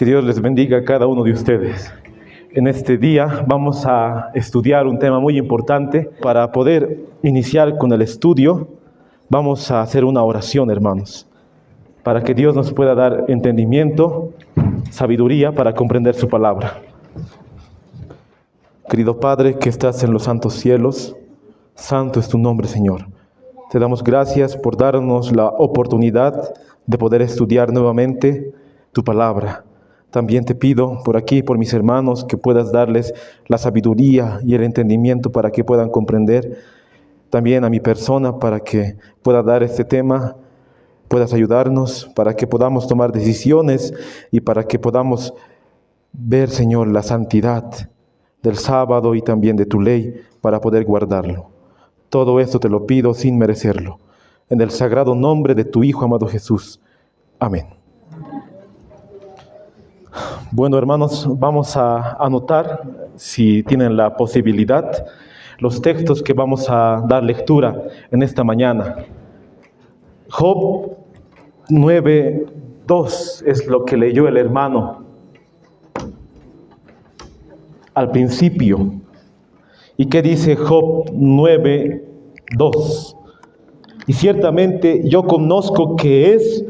Que Dios les bendiga a cada uno de ustedes. En este día vamos a estudiar un tema muy importante. Para poder iniciar con el estudio, vamos a hacer una oración, hermanos, para que Dios nos pueda dar entendimiento, sabiduría para comprender su palabra. Querido Padre que estás en los santos cielos, santo es tu nombre, Señor. Te damos gracias por darnos la oportunidad de poder estudiar nuevamente tu palabra. También te pido por aquí, por mis hermanos, que puedas darles la sabiduría y el entendimiento para que puedan comprender. También a mi persona, para que pueda dar este tema, puedas ayudarnos, para que podamos tomar decisiones y para que podamos ver, Señor, la santidad del sábado y también de tu ley, para poder guardarlo. Todo esto te lo pido sin merecerlo. En el sagrado nombre de tu Hijo amado Jesús. Amén. Bueno, hermanos, vamos a anotar, si tienen la posibilidad, los textos que vamos a dar lectura en esta mañana. Job 9:2 es lo que leyó el hermano al principio. ¿Y qué dice Job 9:2? Y ciertamente yo conozco que es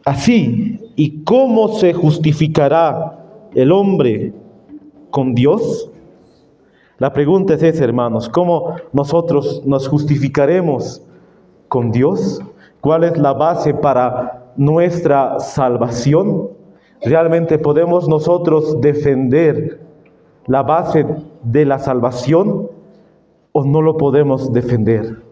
así. ¿Y cómo se justificará el hombre con Dios? La pregunta es esa, hermanos. ¿Cómo nosotros nos justificaremos con Dios? ¿Cuál es la base para nuestra salvación? ¿Realmente podemos nosotros defender la base de la salvación o no lo podemos defender?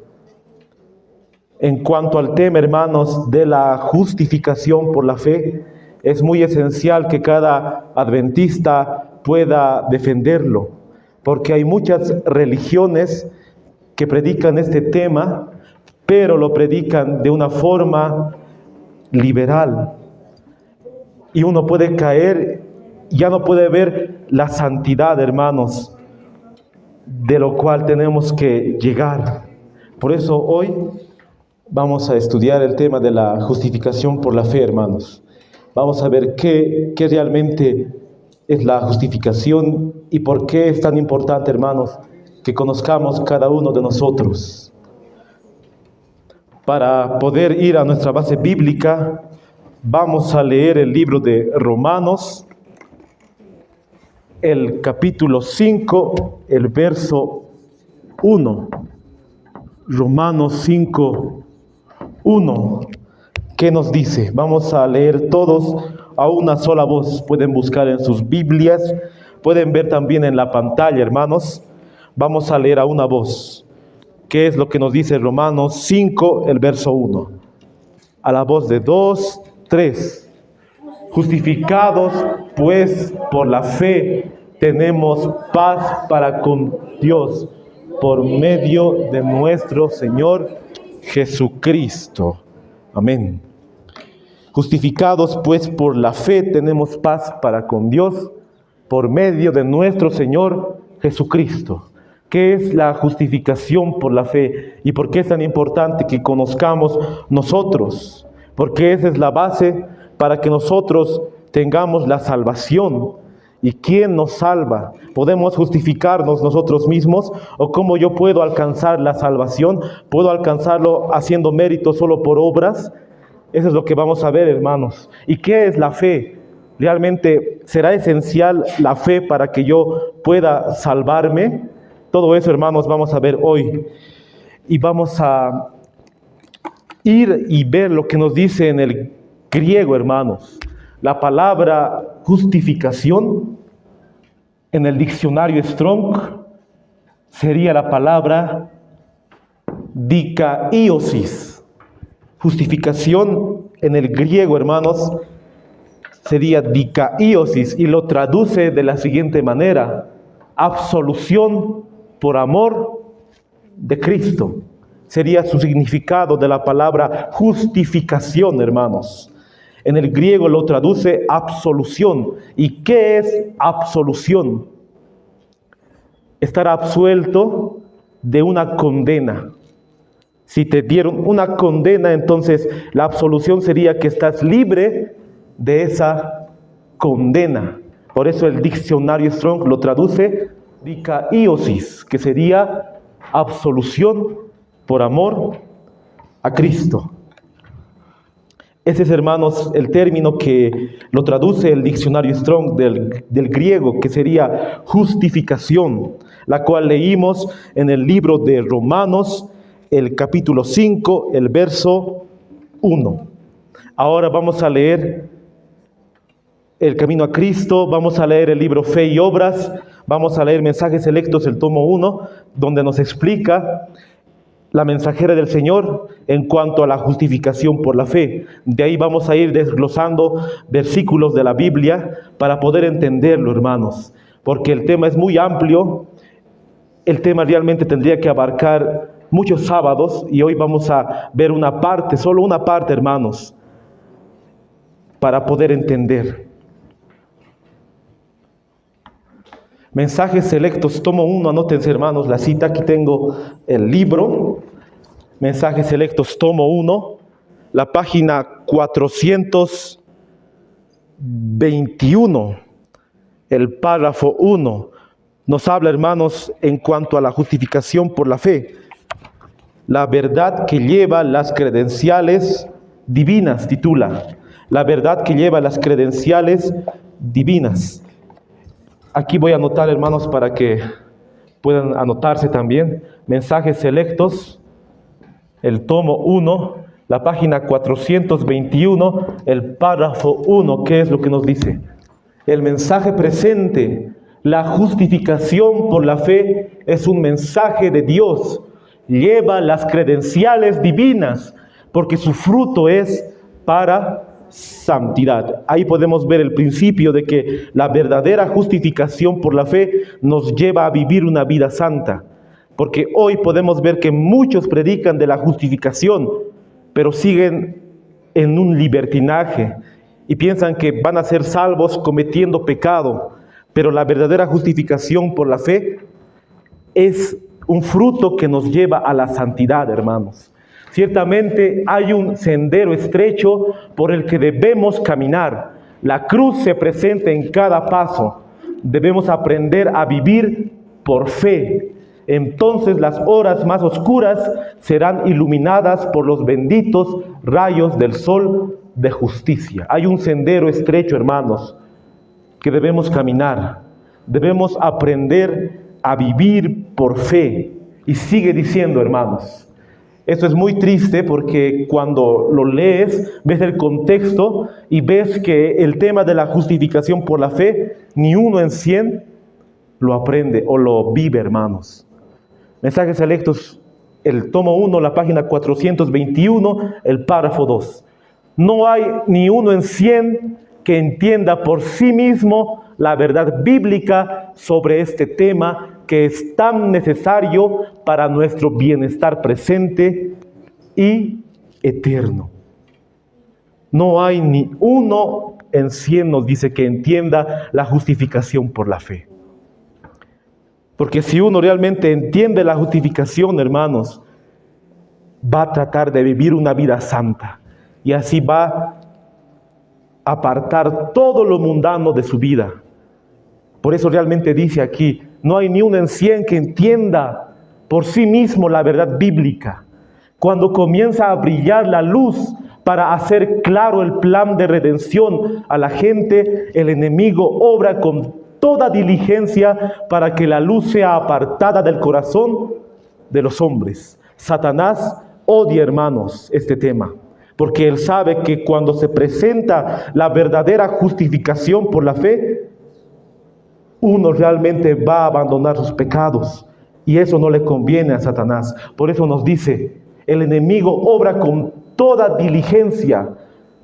En cuanto al tema, hermanos, de la justificación por la fe, es muy esencial que cada adventista pueda defenderlo, porque hay muchas religiones que predican este tema, pero lo predican de una forma liberal. Y uno puede caer, ya no puede ver la santidad, hermanos, de lo cual tenemos que llegar. Por eso hoy vamos a estudiar el tema de la justificación por la fe, hermanos. Vamos a ver qué realmente es la justificación y por qué es tan importante, hermanos, que conozcamos cada uno de nosotros. Para poder ir a nuestra base bíblica, vamos a leer el libro de Romanos, el capítulo 5, el verso 1. Romanos 5, 1, ¿qué nos dice? Vamos a leer todos a una sola voz. Pueden buscar en sus Biblias, pueden ver también en la pantalla, hermanos. Vamos a leer a una voz. ¿Qué es lo que nos dice Romanos 5, el verso 1? A la voz de 2, 3. Justificados pues por la fe, tenemos paz para con Dios, por medio de nuestro Señor Jesucristo. Amén. Justificados pues por la fe tenemos paz para con Dios por medio de nuestro Señor Jesucristo. ¿Qué es la justificación por la fe? ¿Y por qué es tan importante que conozcamos nosotros? Porque esa es la base para que nosotros tengamos la salvación. ¿Y quién nos salva? ¿Podemos justificarnos nosotros mismos? ¿O cómo yo puedo alcanzar la salvación? ¿Puedo alcanzarlo haciendo mérito solo por obras? Eso es lo que vamos a ver, hermanos. ¿Y qué es la fe? ¿Realmente será esencial la fe para que yo pueda salvarme? Todo eso, hermanos, vamos a ver hoy. Y vamos a ir y ver lo que nos dice en el griego, hermanos. La palabra justificación en el diccionario Strong sería la palabra dikaiosis. Justificación en el griego, hermanos, sería dikaiosis y lo traduce de la siguiente manera: absolución por amor de Cristo. Sería su significado de la palabra justificación, hermanos. En el griego lo traduce absolución. ¿Y qué es absolución? Estar absuelto de una condena. Si te dieron una condena, entonces la absolución sería que estás libre de esa condena. Por eso el diccionario Strong lo traduce dikaiosis, que sería absolución por amor a Cristo. Ese es, hermanos, el término que lo traduce el diccionario Strong del griego, que sería justificación, la cual leímos en el libro de Romanos, el capítulo 5, el verso 1. Ahora vamos a leer el camino a Cristo, vamos a leer el libro Fe y Obras, vamos a leer Mensajes Selectos, el tomo 1, donde nos explica la mensajera del Señor en cuanto a la justificación por la fe. De ahí vamos a ir desglosando versículos de la Biblia para poder entenderlo, hermanos, porque el tema es muy amplio. El tema realmente tendría que abarcar muchos sábados y hoy vamos a ver una parte, solo una parte, hermanos, para poder entender. Mensajes Selectos, tomo 1, anótense, hermanos, la cita. Aquí tengo el libro, Mensajes Selectos, tomo 1, la página 421, el párrafo 1. Nos habla, hermanos, en cuanto a la justificación por la fe. La verdad que lleva las credenciales divinas, titula. La verdad que lleva las credenciales divinas. Aquí voy a anotar, hermanos, para que puedan anotarse también. Mensajes Selectos, el tomo 1, la página 421, el párrafo 1. ¿Qué es lo que nos dice? El mensaje presente, la justificación por la fe, es un mensaje de Dios. Lleva las credenciales divinas, porque su fruto es para santidad. Ahí podemos ver el principio de que la verdadera justificación por la fe nos lleva a vivir una vida santa. Porque hoy podemos ver que muchos predican de la justificación, pero siguen en un libertinaje y piensan que van a ser salvos cometiendo pecado. Pero la verdadera justificación por la fe es un fruto que nos lleva a la santidad, hermanos. Ciertamente hay un sendero estrecho por el que debemos caminar. La cruz se presenta en cada paso. Debemos aprender a vivir por fe. Entonces las horas más oscuras serán iluminadas por los benditos rayos del sol de justicia. Hay un sendero estrecho, hermanos, que debemos caminar. Debemos aprender a vivir por fe. Y sigue diciendo, hermanos, esto es muy triste porque cuando lo lees, ves el contexto y ves que el tema de la justificación por la fe, ni uno en 100 lo aprende o lo vive, hermanos. Mensajes Selectos, el tomo 1, la página 421, el párrafo 2. No hay ni uno en 100 que entienda por sí mismo la verdad bíblica sobre este tema que es tan necesario para nuestro bienestar presente y eterno. No hay ni uno en 100, nos dice, que entienda la justificación por la fe. Porque si uno realmente entiende la justificación, hermanos, va a tratar de vivir una vida santa y así va a apartar todo lo mundano de su vida. Por eso realmente dice aquí, no hay ni uno en 100 que entienda por sí mismo la verdad bíblica. Cuando comienza a brillar la luz para hacer claro el plan de redención a la gente, el enemigo obra con toda diligencia para que la luz sea apartada del corazón de los hombres. Satanás odia, hermanos, este tema, porque él sabe que cuando se presenta la verdadera justificación por la fe, uno realmente va a abandonar sus pecados y eso no le conviene a Satanás. Por eso nos dice, el enemigo obra con toda diligencia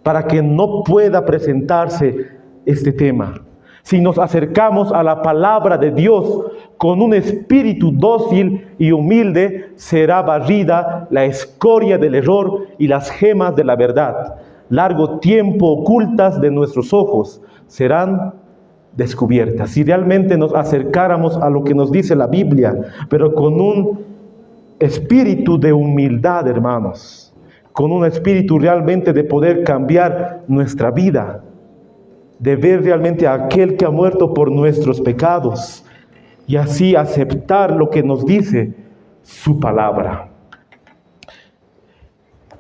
para que no pueda presentarse este tema. Si nos acercamos a la palabra de Dios con un espíritu dócil y humilde, será barrida la escoria del error y las gemas de la verdad. Largo tiempo ocultas de nuestros ojos serán descubiertas. Si realmente nos acercáramos a lo que nos dice la Biblia, pero con un espíritu de humildad, hermanos, con un espíritu realmente de poder cambiar nuestra vida, de ver realmente a aquel que ha muerto por nuestros pecados y así aceptar lo que nos dice su palabra.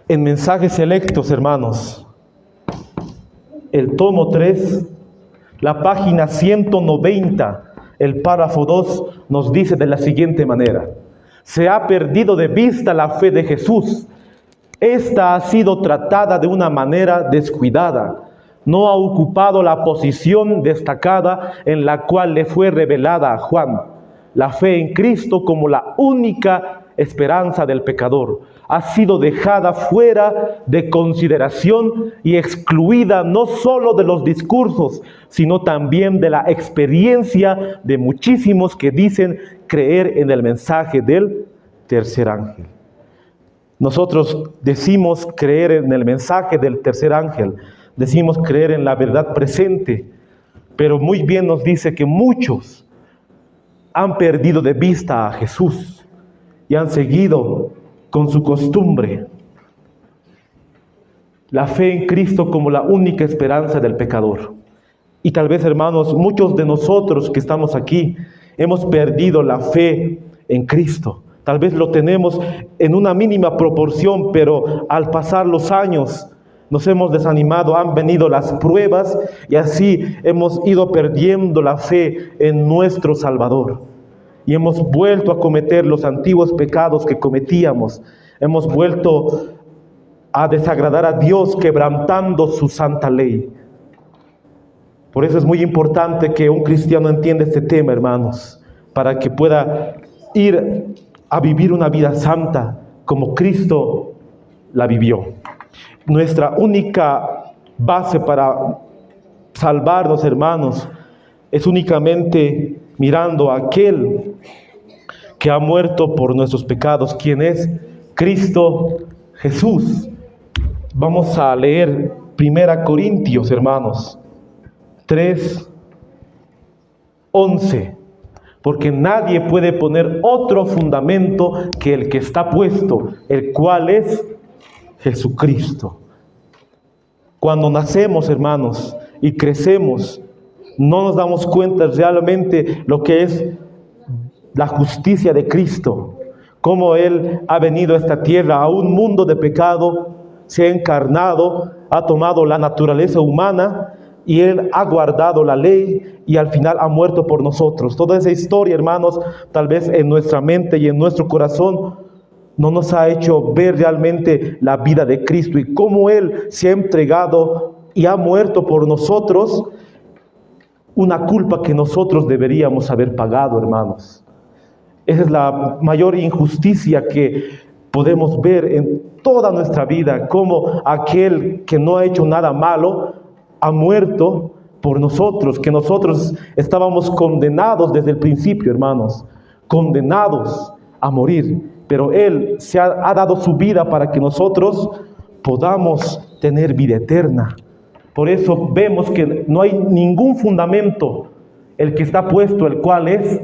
En Mensajes Selectos, hermanos, el tomo 3, la página 190, el párrafo 2 nos dice de la siguiente manera: se ha perdido de vista la fe de Jesús. Esta ha sido tratada de una manera descuidada. No ha ocupado la posición destacada en la cual le fue revelada a Juan. La fe en Cristo como la única esperanza del pecador ha sido dejada fuera de consideración y excluida no solo de los discursos, sino también de la experiencia de muchísimos que dicen creer en el mensaje del tercer ángel. Nosotros decimos creer en el mensaje del tercer ángel, decimos creer en la verdad presente, pero muy bien nos dice que muchos han perdido de vista a Jesús y han seguido con su costumbre la fe en Cristo como la única esperanza del pecador. Y tal vez, hermanos, muchos de nosotros que estamos aquí hemos perdido la fe en Cristo. Tal vez lo tenemos en una mínima proporción, pero al pasar los años nos hemos desanimado, han venido las pruebas y así hemos ido perdiendo la fe en nuestro Salvador. Y hemos vuelto a cometer los antiguos pecados que cometíamos. Hemos vuelto a desagradar a Dios quebrantando su santa ley. Por eso es muy importante que un cristiano entienda este tema, hermanos, para que pueda ir a vivir una vida santa como Cristo la vivió. Nuestra única base para salvarnos, hermanos, es únicamente mirando a aquel que ha muerto por nuestros pecados, quien es Cristo Jesús. Vamos a leer 1 Corintios, hermanos, 3:11. Porque nadie puede poner otro fundamento que el que está puesto, el cual es Jesucristo. Cuando nacemos, hermanos, y crecemos, no nos damos cuenta realmente lo que es la justicia de Cristo, cómo Él ha venido a esta tierra, a un mundo de pecado, se ha encarnado, ha tomado la naturaleza humana y Él ha guardado la ley y al final ha muerto por nosotros. Toda esa historia, hermanos, tal vez en nuestra mente y en nuestro corazón no nos ha hecho ver realmente la vida de Cristo y cómo Él se ha entregado y ha muerto por nosotros, una culpa que nosotros deberíamos haber pagado, hermanos. Esa es la mayor injusticia que podemos ver en toda nuestra vida, cómo aquel que no ha hecho nada malo ha muerto por nosotros, que nosotros estábamos condenados desde el principio, hermanos, condenados a morir, pero Él ha dado su vida para que nosotros podamos tener vida eterna. Por eso vemos que no hay ningún fundamento, el que está puesto, el cual es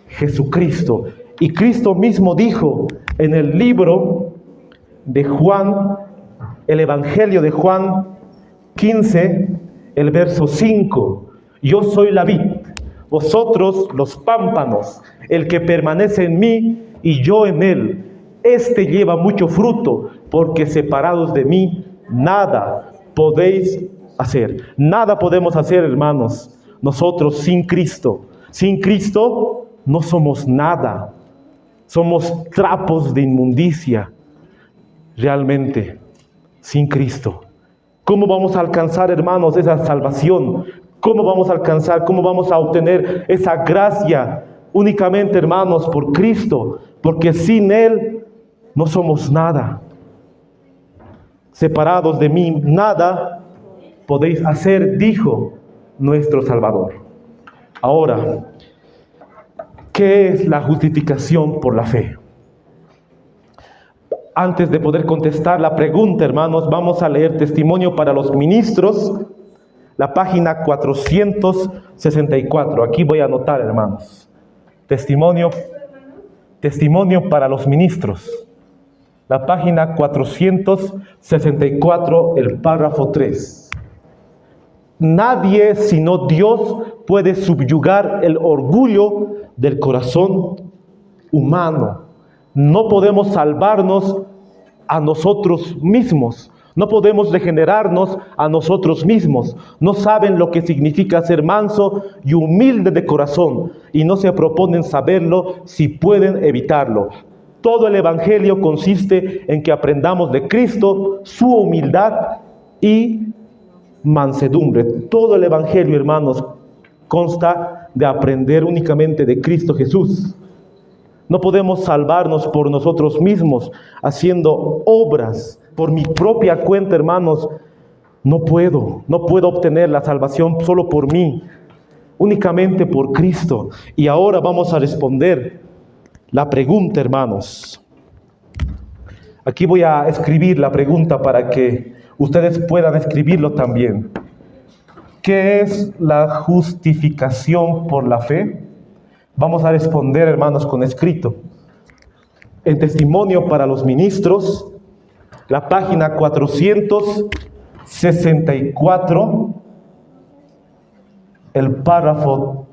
Jesucristo. Y Cristo mismo dijo en el libro de Juan, el Evangelio de Juan 15, el verso 5: yo soy la vid, vosotros los pámpanos, el que permanece en mí y yo en él, este lleva mucho fruto, porque separados de mí nada podéis hacer. Nada podemos hacer, hermanos, nosotros sin Cristo. Sin Cristo no somos nada, somos trapos de inmundicia, realmente, sin Cristo. ¿Cómo vamos a alcanzar, hermanos, esa salvación? ¿Cómo vamos a alcanzar, cómo vamos a obtener esa gracia? Únicamente, hermanos, por Cristo, porque sin Él no somos nada. Separados de mí, nada podéis hacer, dijo nuestro Salvador. Ahora, ¿qué es la justificación por la fe? Antes de poder contestar la pregunta, hermanos, vamos a leer Testimonio para los Ministros, la página 464. Aquí voy a anotar, hermanos. Testimonio para los Ministros, la página 464, el párrafo 3. nadie sino Dios puede subyugar el orgullo del corazón humano. No podemos salvarnos a nosotros mismos. No podemos regenerarnos a nosotros mismos. No saben lo que significa ser manso y humilde de corazón y no se proponen saberlo si pueden evitarlo. Todo el Evangelio consiste en que aprendamos de Cristo su humildad y mansedumbre. Todo el Evangelio, hermanos, consta de aprender únicamente de Cristo Jesús. No podemos salvarnos por nosotros mismos haciendo obras. Por mi propia cuenta, hermanos, no puedo obtener la salvación solo por mí, únicamente por Cristo. Y ahora vamos a responder la pregunta, hermanos. Aquí voy a escribir la pregunta para que ustedes puedan escribirlo también. ¿Qué es la justificación por la fe? Vamos a responder, hermanos, con escrito. En Testimonio para los Ministros, la página 464, el párrafo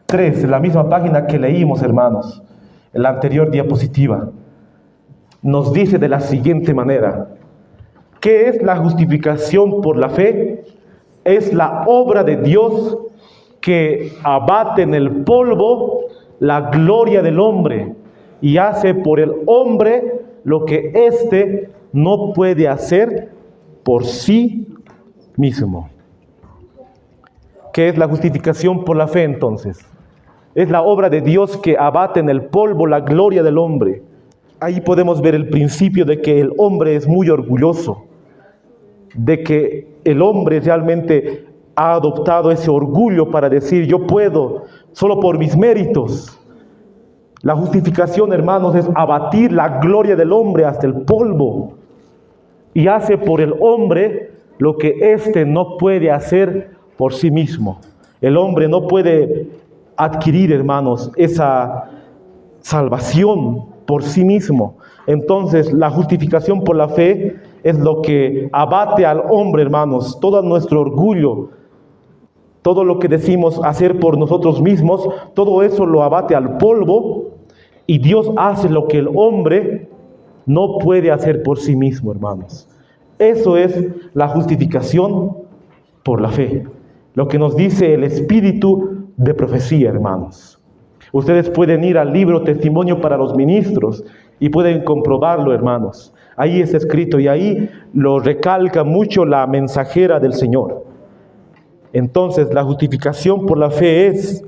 3, la misma página que leímos, hermanos, en la anterior diapositiva, nos dice de la siguiente manera: ¿qué es la justificación por la fe? Es la obra de Dios que abate en el polvo la gloria del hombre y hace por el hombre lo que éste no puede hacer por sí mismo. ¿Qué es la justificación por la fe entonces? Es la obra de Dios que abate en el polvo la gloria del hombre. Ahí podemos ver el principio de que el hombre es muy orgulloso, de que el hombre realmente ha adoptado ese orgullo para decir yo puedo solo por mis méritos. La justificación, hermanos, es abatir la gloria del hombre hasta el polvo y hace por el hombre lo que éste no puede hacer por sí mismo. El hombre no puede adquirir, hermanos, esa salvación por sí mismo. Entonces, la justificación por la fe es lo que abate al hombre, hermanos, todo nuestro orgullo. Todo lo que decimos hacer por nosotros mismos, todo eso lo abate al polvo y Dios hace lo que el hombre no puede hacer por sí mismo, hermanos. Eso es la justificación por la fe. Lo que nos dice el espíritu de profecía, hermanos. Ustedes pueden ir al libro Testimonio para los Ministros y pueden comprobarlo, hermanos. Ahí está escrito y ahí lo recalca mucho la mensajera del Señor. Entonces, la justificación por la fe es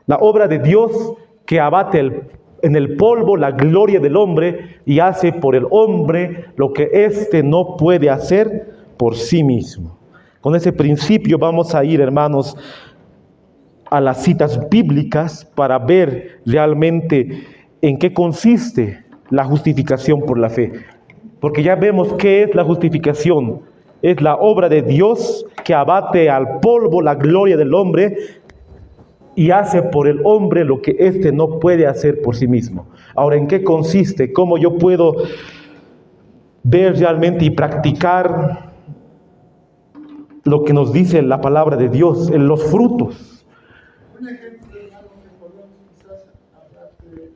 la obra de Dios que abate en el polvo la gloria del hombre y hace por el hombre lo que éste no puede hacer por sí mismo. Con ese principio vamos a ir, hermanos, a las citas bíblicas para ver realmente en qué consiste la justificación por la fe. Porque ya vemos qué es la justificación. Es la obra de Dios que abate al polvo la gloria del hombre y hace por el hombre lo que éste no puede hacer por sí mismo. Ahora, ¿en qué consiste? ¿Cómo yo puedo ver realmente y practicar lo que nos dice la palabra de Dios en los frutos? Un ejemplo, hermano, que podemos quizás hablar de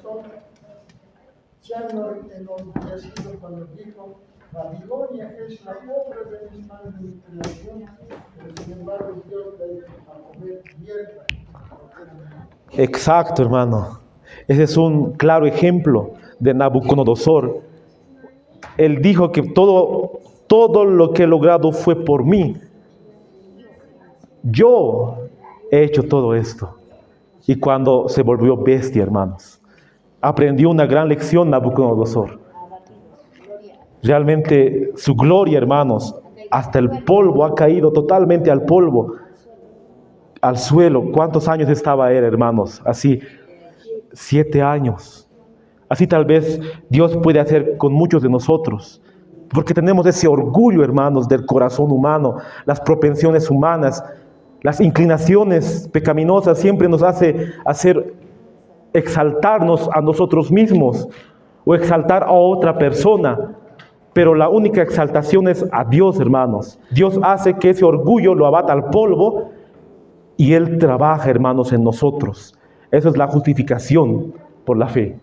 como Charles enorgullecido cuando dijo: Babilonia es la obra de mis manos de mi creación, pero sin embargo Dios le dijo a comer hierba. Exacto, hermano. Ese es un claro ejemplo de Nabucodonosor. Él dijo que todo lo que he logrado fue por mí. Yo he hecho todo esto. Y cuando se volvió bestia, hermanos, aprendió una gran lección Nabucodonosor. Realmente su gloria, hermanos, hasta el polvo ha caído totalmente al polvo, al suelo. ¿Cuántos años estaba él, hermanos? Así, 7 años. Así tal vez Dios puede hacer con muchos de nosotros, porque tenemos ese orgullo, hermanos, del corazón humano, las propensiones humanas, las inclinaciones pecaminosas siempre nos hace exaltarnos a nosotros mismos o exaltar a otra persona. Pero la única exaltación es a Dios, hermanos. Dios hace que ese orgullo lo abata al polvo y Él trabaja, hermanos, en nosotros. Eso es la justificación por la fe.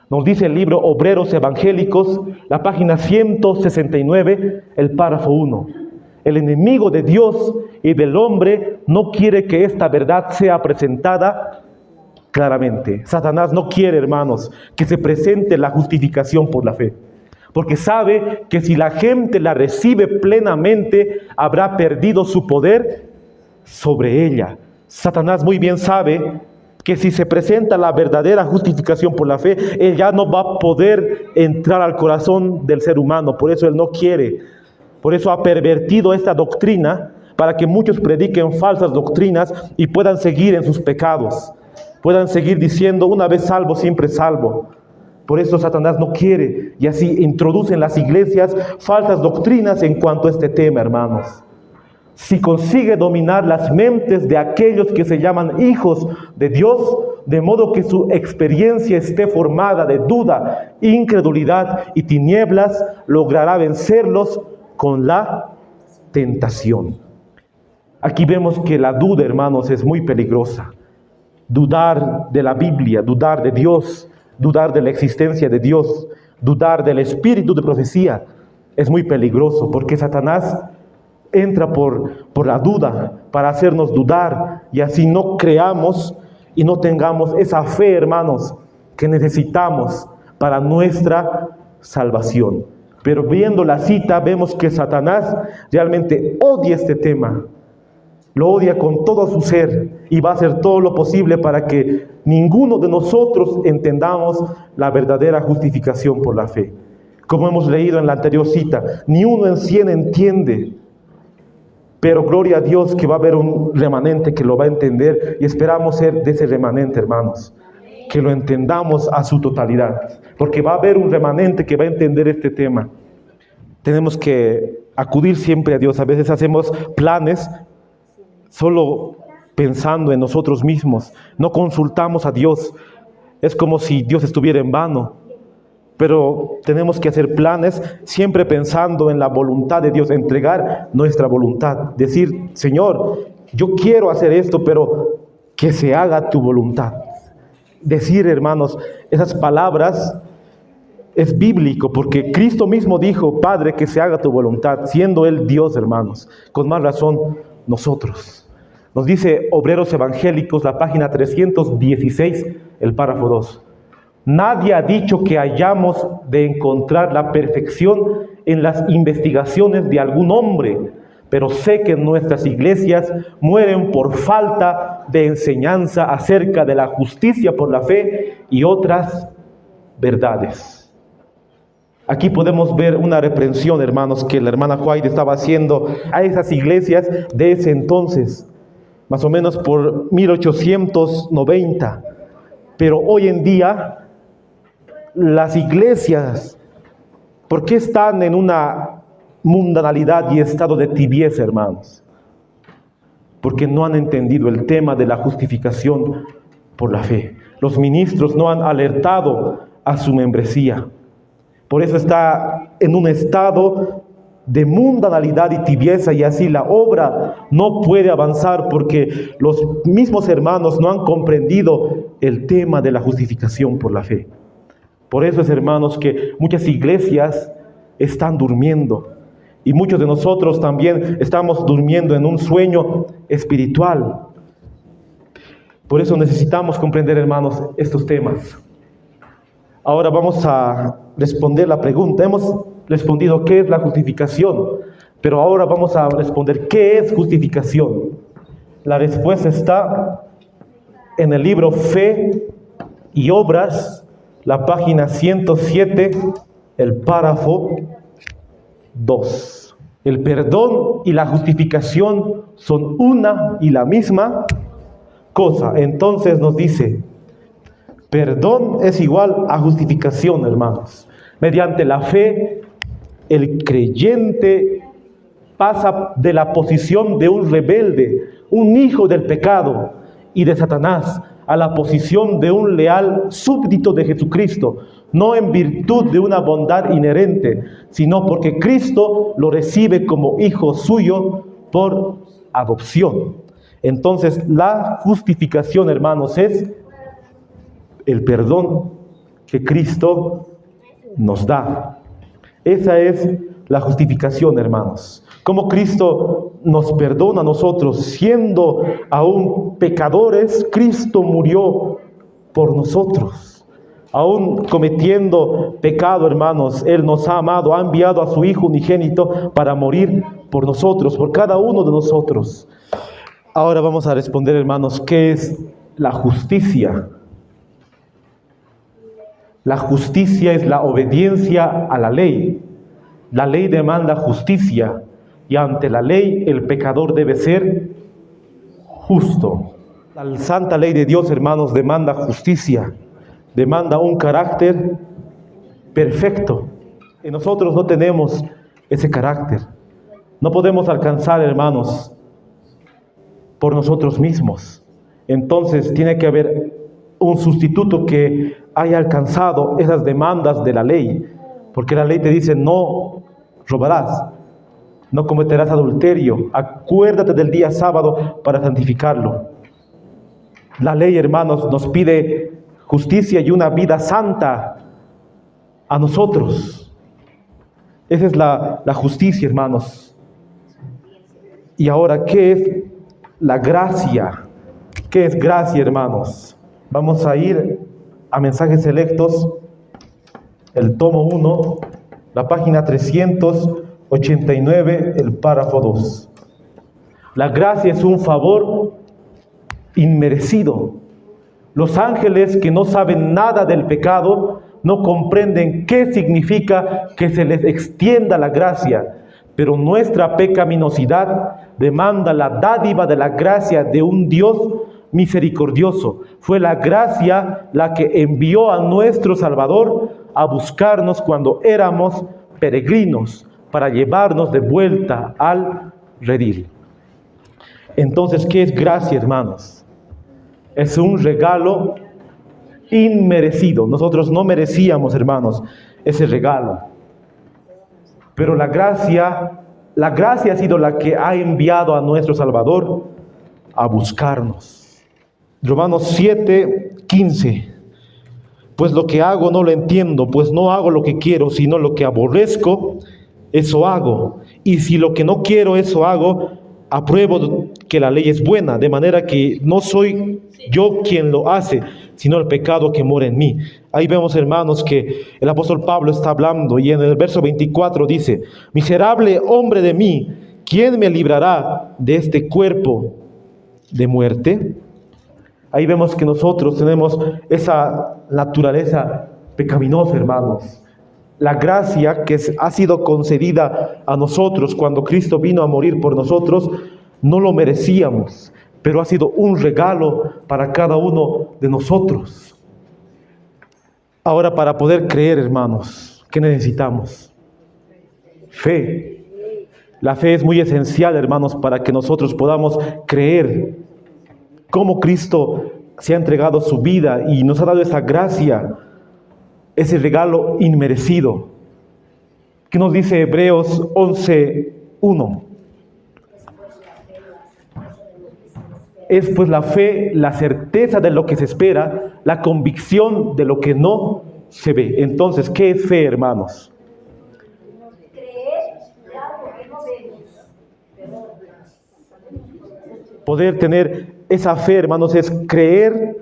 Nos dice el libro Obreros Evangélicos, la página 169, el párrafo 1. El enemigo de Dios y del hombre no quiere que esta verdad sea presentada claramente. Satanás no quiere, hermanos, que se presente la justificación por la fe. Porque sabe que si la gente la recibe plenamente, habrá perdido su poder sobre ella. Satanás muy bien sabe que si se presenta la verdadera justificación por la fe, él ya no va a poder entrar al corazón del ser humano. Por eso él no quiere. Por eso ha pervertido esta doctrina para que muchos prediquen falsas doctrinas y puedan seguir en sus pecados. Puedan seguir diciendo, una vez salvo, siempre salvo. Por eso Satanás no quiere, y así introduce en las iglesias falsas doctrinas en cuanto a este tema, hermanos. Si consigue dominar las mentes de aquellos que se llaman hijos de Dios, de modo que su experiencia esté formada de duda, incredulidad y tinieblas, logrará vencerlos con la tentación. Aquí vemos que la duda, hermanos, es muy peligrosa. Dudar de la Biblia, dudar de Dios, dudar de la existencia de Dios, dudar del espíritu de profecía, es muy peligroso porque Satanás entra por la duda para hacernos dudar y así no creamos y no tengamos esa fe, hermanos, que necesitamos para nuestra salvación. Pero viendo la cita vemos que Satanás realmente odia este tema. Lo odia con todo su ser y va a hacer todo lo posible para que ninguno de nosotros entendamos la verdadera justificación por la fe. Como hemos leído en la anterior cita, ni uno en 100 entiende. Pero gloria a Dios que va a haber un remanente que lo va a entender y esperamos ser de ese remanente, hermanos. Que lo entendamos a su totalidad. Porque va a haber un remanente que va a entender este tema. Tenemos que acudir siempre a Dios. A veces hacemos planes solo pensando en nosotros mismos, no consultamos a Dios, es como si Dios estuviera en vano, pero tenemos que hacer planes siempre pensando en la voluntad de Dios, entregar nuestra voluntad, decir, Señor, yo quiero hacer esto, pero que se haga tu voluntad. Decir, hermanos, esas palabras es bíblico, porque Cristo mismo dijo, Padre, que se haga tu voluntad, siendo Él Dios, hermanos, con más razón nosotros. Nos dice Obreros Evangélicos, la página 316, el párrafo 2. Nadie ha dicho que hayamos de encontrar la perfección en las investigaciones de algún hombre, pero sé que nuestras iglesias mueren por falta de enseñanza acerca de la justicia por la fe y otras verdades. Aquí podemos ver una reprensión, hermanos, que la hermana White estaba haciendo a esas iglesias de ese entonces, más o menos por 1890. Pero hoy en día, las iglesias, ¿por qué están en una mundanalidad y estado de tibieza, hermanos? Porque no han entendido el tema de la justificación por la fe. Los ministros no han alertado a su membresía. Por eso está en un estado de mundanalidad y tibieza, y así la obra no puede avanzar porque los mismos hermanos no han comprendido el tema de la justificación por la fe. Por eso es, hermanos, que muchas iglesias están durmiendo y muchos de nosotros también estamos durmiendo en un sueño espiritual. Por eso necesitamos comprender, hermanos, estos temas. Ahora vamos a responder la pregunta. Hemos respondido qué es la justificación, pero ahora vamos a responder qué es justificación. La respuesta está en el libro Fe y Obras, la página 107, el párrafo 2. El perdón y la justificación son una y la misma cosa. Entonces nos dice, perdón es igual a justificación, hermanos. Mediante la fe, el creyente pasa de la posición de un rebelde, un hijo del pecado y de Satanás, a la posición de un leal súbdito de Jesucristo, no en virtud de una bondad inherente, sino porque Cristo lo recibe como hijo suyo por adopción. Entonces, la justificación, hermanos, es el perdón que Cristo nos da. Esa es la justificación, hermanos. Como Cristo nos perdona a nosotros, siendo aún pecadores, Cristo murió por nosotros. Aún cometiendo pecado, hermanos, Él nos ha amado, ha enviado a su Hijo unigénito para morir por nosotros, por cada uno de nosotros. Ahora vamos a responder, hermanos, ¿qué es la justicia? La justicia es la obediencia a la ley. La ley demanda justicia y ante la ley el pecador debe ser justo. La santa ley de Dios, hermanos, demanda justicia, demanda un carácter perfecto. Y nosotros no tenemos ese carácter. No podemos alcanzar, hermanos, por nosotros mismos. Entonces tiene que haber un sustituto que haya alcanzado esas demandas de la ley, porque la ley te dice: no robarás, no cometerás adulterio, acuérdate del día sábado para santificarlo. La ley, hermanos, nos pide justicia y una vida santa a nosotros. Esa es la justicia, hermanos. Y ahora, ¿qué es la gracia? ¿Qué es gracia, hermanos? Vamos a ir a Mensajes Selectos, el tomo 1, la página 389, el párrafo 2. La gracia es un favor inmerecido. Los ángeles, que no saben nada del pecado, no comprenden qué significa que se les extienda la gracia, pero nuestra pecaminosidad demanda la dádiva de la gracia de un Dios misericordioso. Fue la gracia la que envió a nuestro Salvador a buscarnos cuando éramos peregrinos, para llevarnos de vuelta al redil. Entonces, ¿qué es gracia, hermanos? Es un regalo inmerecido. Nosotros no merecíamos, hermanos, ese regalo. Pero la gracia ha sido la que ha enviado a nuestro Salvador a buscarnos. Romanos 7:15. Pues lo que hago no lo entiendo, pues no hago lo que quiero, sino lo que aborrezco, eso hago. Y si lo que no quiero, eso hago, apruebo que la ley es buena, de manera que no soy yo quien lo hace, sino el pecado que mora en mí. Ahí vemos, hermanos, que el apóstol Pablo está hablando, y en el verso 24 dice: miserable hombre de mí, ¿quién me librará de este cuerpo de muerte? Ahí vemos que nosotros tenemos esa naturaleza pecaminosa, hermanos. La gracia que ha sido concedida a nosotros cuando Cristo vino a morir por nosotros, no lo merecíamos, pero ha sido un regalo para cada uno de nosotros. Ahora, para poder creer, hermanos, ¿qué necesitamos? Fe. La fe es muy esencial, hermanos, para que nosotros podamos creer cómo Cristo se ha entregado su vida y nos ha dado esa gracia, ese regalo inmerecido. ¿Qué nos dice Hebreos 11:1? Es pues la fe, la certeza de lo que se espera, la convicción de lo que no se ve. Entonces, ¿qué es fe, hermanos? Poder tener esa fe, hermanos, es creer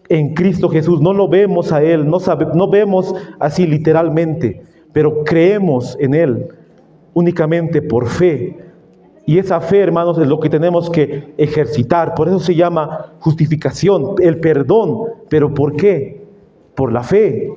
en Cristo Jesús. No lo vemos a Él, no vemos así literalmente, pero creemos en Él únicamente por fe. Y esa fe, hermanos, es lo que tenemos que ejercitar. Por eso se llama justificación, el perdón. ¿Pero por qué? Por la fe.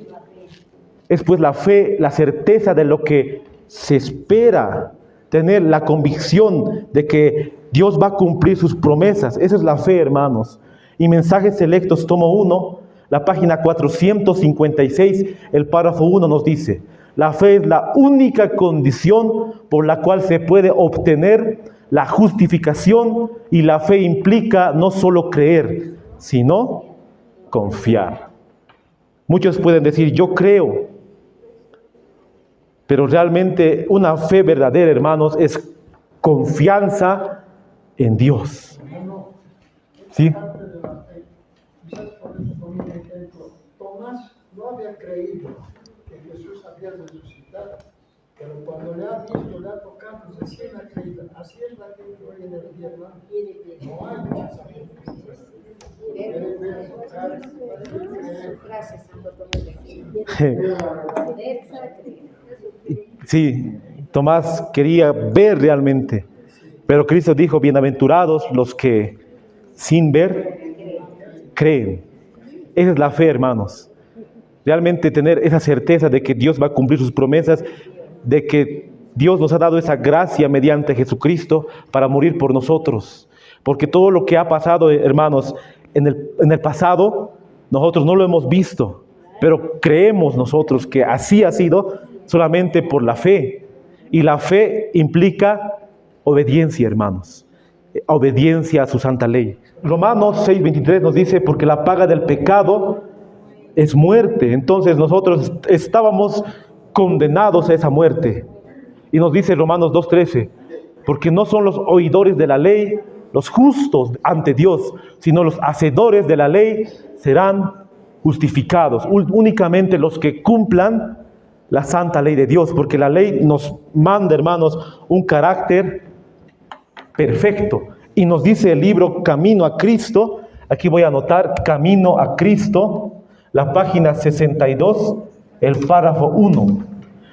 Es pues la fe, la certeza de lo que se espera, tener la convicción de que Dios va a cumplir sus promesas. Esa es la fe, hermanos. Y Mensajes Selectos, tomo 1, la página 456, el párrafo 1 nos dice: la fe es la única condición por la cual se puede obtener la justificación, y la fe implica no solo creer, sino confiar. Muchos pueden decir, yo creo, pero realmente una fe verdadera, hermanos, es confianza en Dios. ¿Sí? Quizás por eso pongo un ejemplo. Tomás no había creído que Jesús había resucitado, pero cuando le ha visto, le ha tocado, pues así él ha creído. Así es la gente hoy en el día, hermano. No hay mucha gente. Gracias, Santo Tomás. Sí, Tomás quería ver realmente, pero Cristo dijo, bienaventurados los que sin ver creen. Esa es la fe, hermanos. Realmente tener esa certeza de que Dios va a cumplir sus promesas, de que Dios nos ha dado esa gracia mediante Jesucristo para morir por nosotros. Porque todo lo que ha pasado, hermanos, en el pasado, nosotros no lo hemos visto, pero creemos nosotros que así ha sido solamente por la fe. Y la fe implica obediencia, hermanos. Obediencia a su santa ley. Romanos 6:23 nos dice, porque la paga del pecado es muerte. Entonces nosotros estábamos condenados a esa muerte. Y nos dice Romanos 2:13, porque no son los oidores de la ley los justos ante Dios, sino los hacedores de la ley serán justificados. Únicamente los que cumplan la santa ley de Dios, porque la ley nos manda, hermanos, un carácter perfecto. Y nos dice el libro Camino a Cristo, aquí voy a anotar Camino a Cristo, la página 62, el párrafo 1.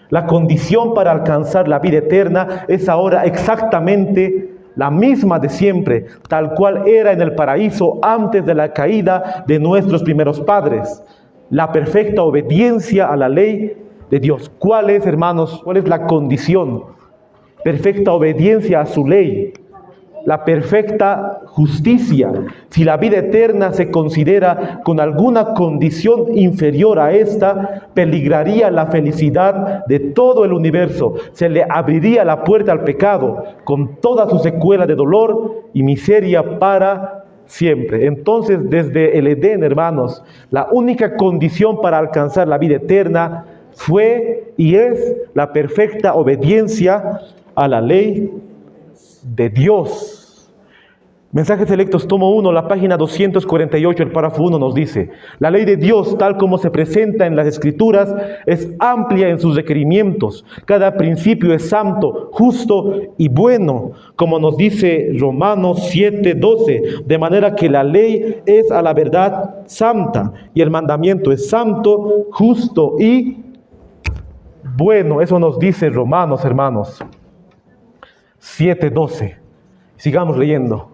La condición para alcanzar la vida eterna es ahora exactamente la misma de siempre, tal cual era en el paraíso antes de la caída de nuestros primeros padres. La perfecta obediencia a la ley de Dios. ¿Cuál es, hermanos? ¿Cuál es la condición? Perfecta obediencia a su ley. La perfecta justicia. Si la vida eterna se considera con alguna condición inferior a esta, peligraría la felicidad de todo el universo. Se le abriría la puerta al pecado, con toda su secuela de dolor y miseria para siempre. Entonces, desde el Edén, hermanos, la única condición para alcanzar la vida eterna fue y es la perfecta obediencia a la ley de Dios. Mensajes Selectos, tomo 1, la página 248, el párrafo 1 nos dice: la ley de Dios, tal como se presenta en las Escrituras, es amplia en sus requerimientos. Cada principio es santo, justo y bueno, como nos dice Romanos 7:12, de manera que la ley es a la verdad santa y el mandamiento es santo, justo y bueno. Eso nos dice Romanos, hermanos, 7:12. Sigamos leyendo.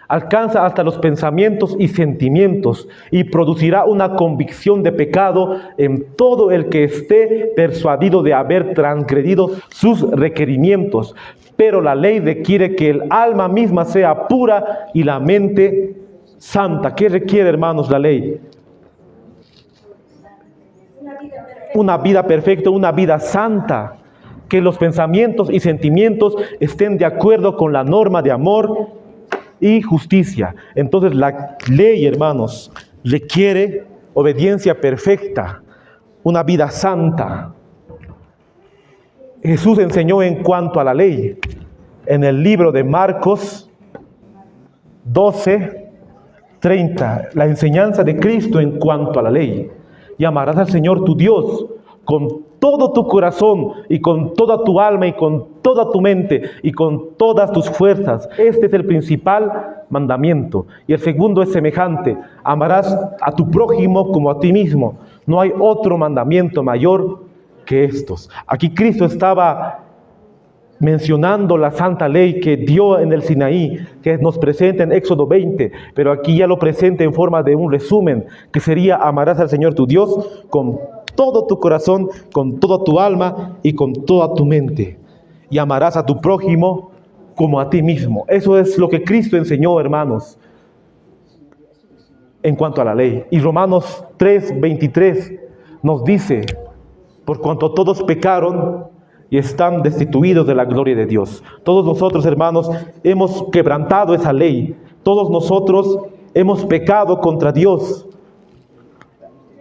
Alcanza hasta los pensamientos y sentimientos y producirá una convicción de pecado en todo el que esté persuadido de haber transgredido sus requerimientos. Pero la ley requiere que el alma misma sea pura y la mente santa. ¿Qué requiere, hermanos, la ley? Una vida perfecta, una vida santa. Que los pensamientos y sentimientos estén de acuerdo con la norma de amor y justicia. Entonces la ley, hermanos, requiere obediencia perfecta, una vida santa. Jesús enseñó en cuanto a la ley en el libro de Marcos 12:30, la enseñanza de Cristo en cuanto a la ley. Y amarás al Señor tu Dios con todo tu corazón y con toda tu alma y con toda tu mente y con todas tus fuerzas. Este es el principal mandamiento. Y el segundo es semejante: amarás a tu prójimo como a ti mismo. No hay otro mandamiento mayor que estos. Aquí Cristo estaba mencionando la santa ley que dio en el Sinaí, que nos presenta en Éxodo 20, pero aquí ya lo presenta en forma de un resumen, que sería: amarás al Señor tu Dios con todo tu corazón, con toda tu alma y con toda tu mente. Y amarás a tu prójimo como a ti mismo. Eso es lo que Cristo enseñó, hermanos, en cuanto a la ley. Y Romanos 3:23 nos dice: por cuanto todos pecaron y están destituidos de la gloria de Dios. Todos nosotros, hermanos, hemos quebrantado esa ley. Todos nosotros hemos pecado contra Dios.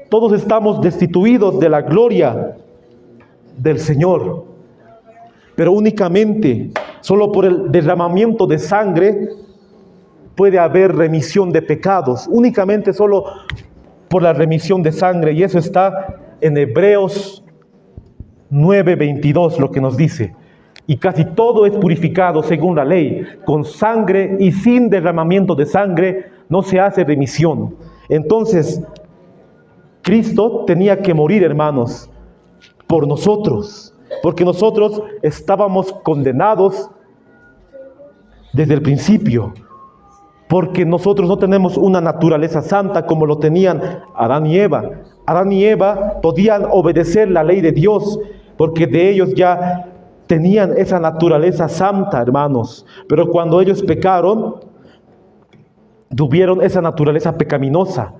Todos estamos destituidos de la gloria del Señor. Pero únicamente, solo por el derramamiento de sangre, puede haber remisión de pecados. Únicamente solo por la remisión de sangre. Y eso está en Hebreos 9:22, lo que nos dice. Y casi todo es purificado según la ley. Con sangre y sin derramamiento de sangre no se hace remisión. Entonces, Cristo tenía que morir, hermanos, por nosotros. Porque nosotros estábamos condenados desde el principio. Porque nosotros no tenemos una naturaleza santa como lo tenían Adán y Eva. Adán y Eva podían obedecer la ley de Dios, porque de ellos ya tenían esa naturaleza santa, hermanos. Pero cuando ellos pecaron, tuvieron esa naturaleza pecaminosa,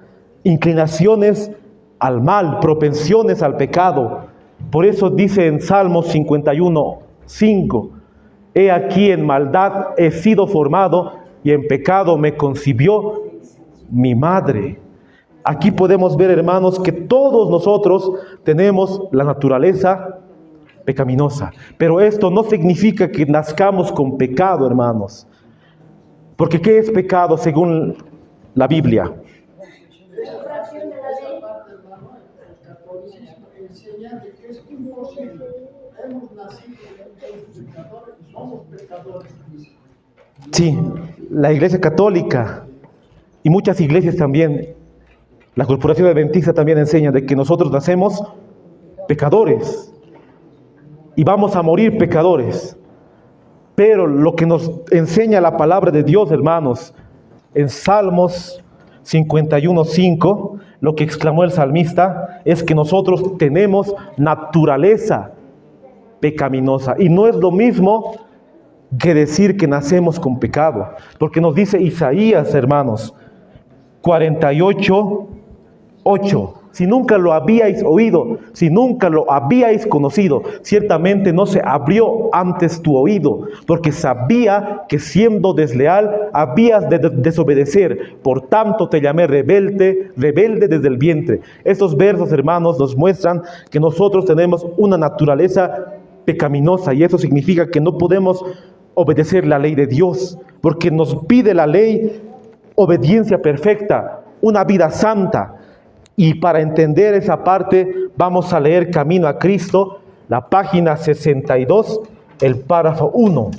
inclinaciones al mal, propensiones al pecado. Por eso dice en Salmos 51:5, he aquí en maldad he sido formado, y en pecado me concibió mi madre. Aquí podemos ver, hermanos, que todos nosotros tenemos la naturaleza pecaminosa. Pero esto no significa que nazcamos con pecado, hermanos. Porque ¿qué es pecado según la Biblia? Esa parte, hermano, el catolicismo enseña de que es imposible. Hemos nacido en pecadores y somos pecadores. Sí, la Iglesia Católica y muchas iglesias también, la Corporación Adventista también enseña de que nosotros nacemos pecadores y vamos a morir pecadores. Pero lo que nos enseña la palabra de Dios, hermanos, en Salmos 51:5, lo que exclamó el salmista es que nosotros tenemos naturaleza pecaminosa. Y no es lo mismo que decir que nacemos con pecado, porque nos dice Isaías, hermanos, 48:8, si nunca lo habíais oído, si nunca lo habíais conocido, ciertamente no se abrió antes tu oído, porque sabía que siendo desleal habías de desobedecer, por tanto te llamé rebelde desde el vientre. Estos versos, hermanos, nos muestran que nosotros tenemos una naturaleza pecaminosa, y eso significa que no podemos obedecer la ley de Dios, porque nos pide la ley obediencia perfecta, una vida santa. Y para entender esa parte vamos a leer Camino a Cristo, la página 62, el párrafo 1.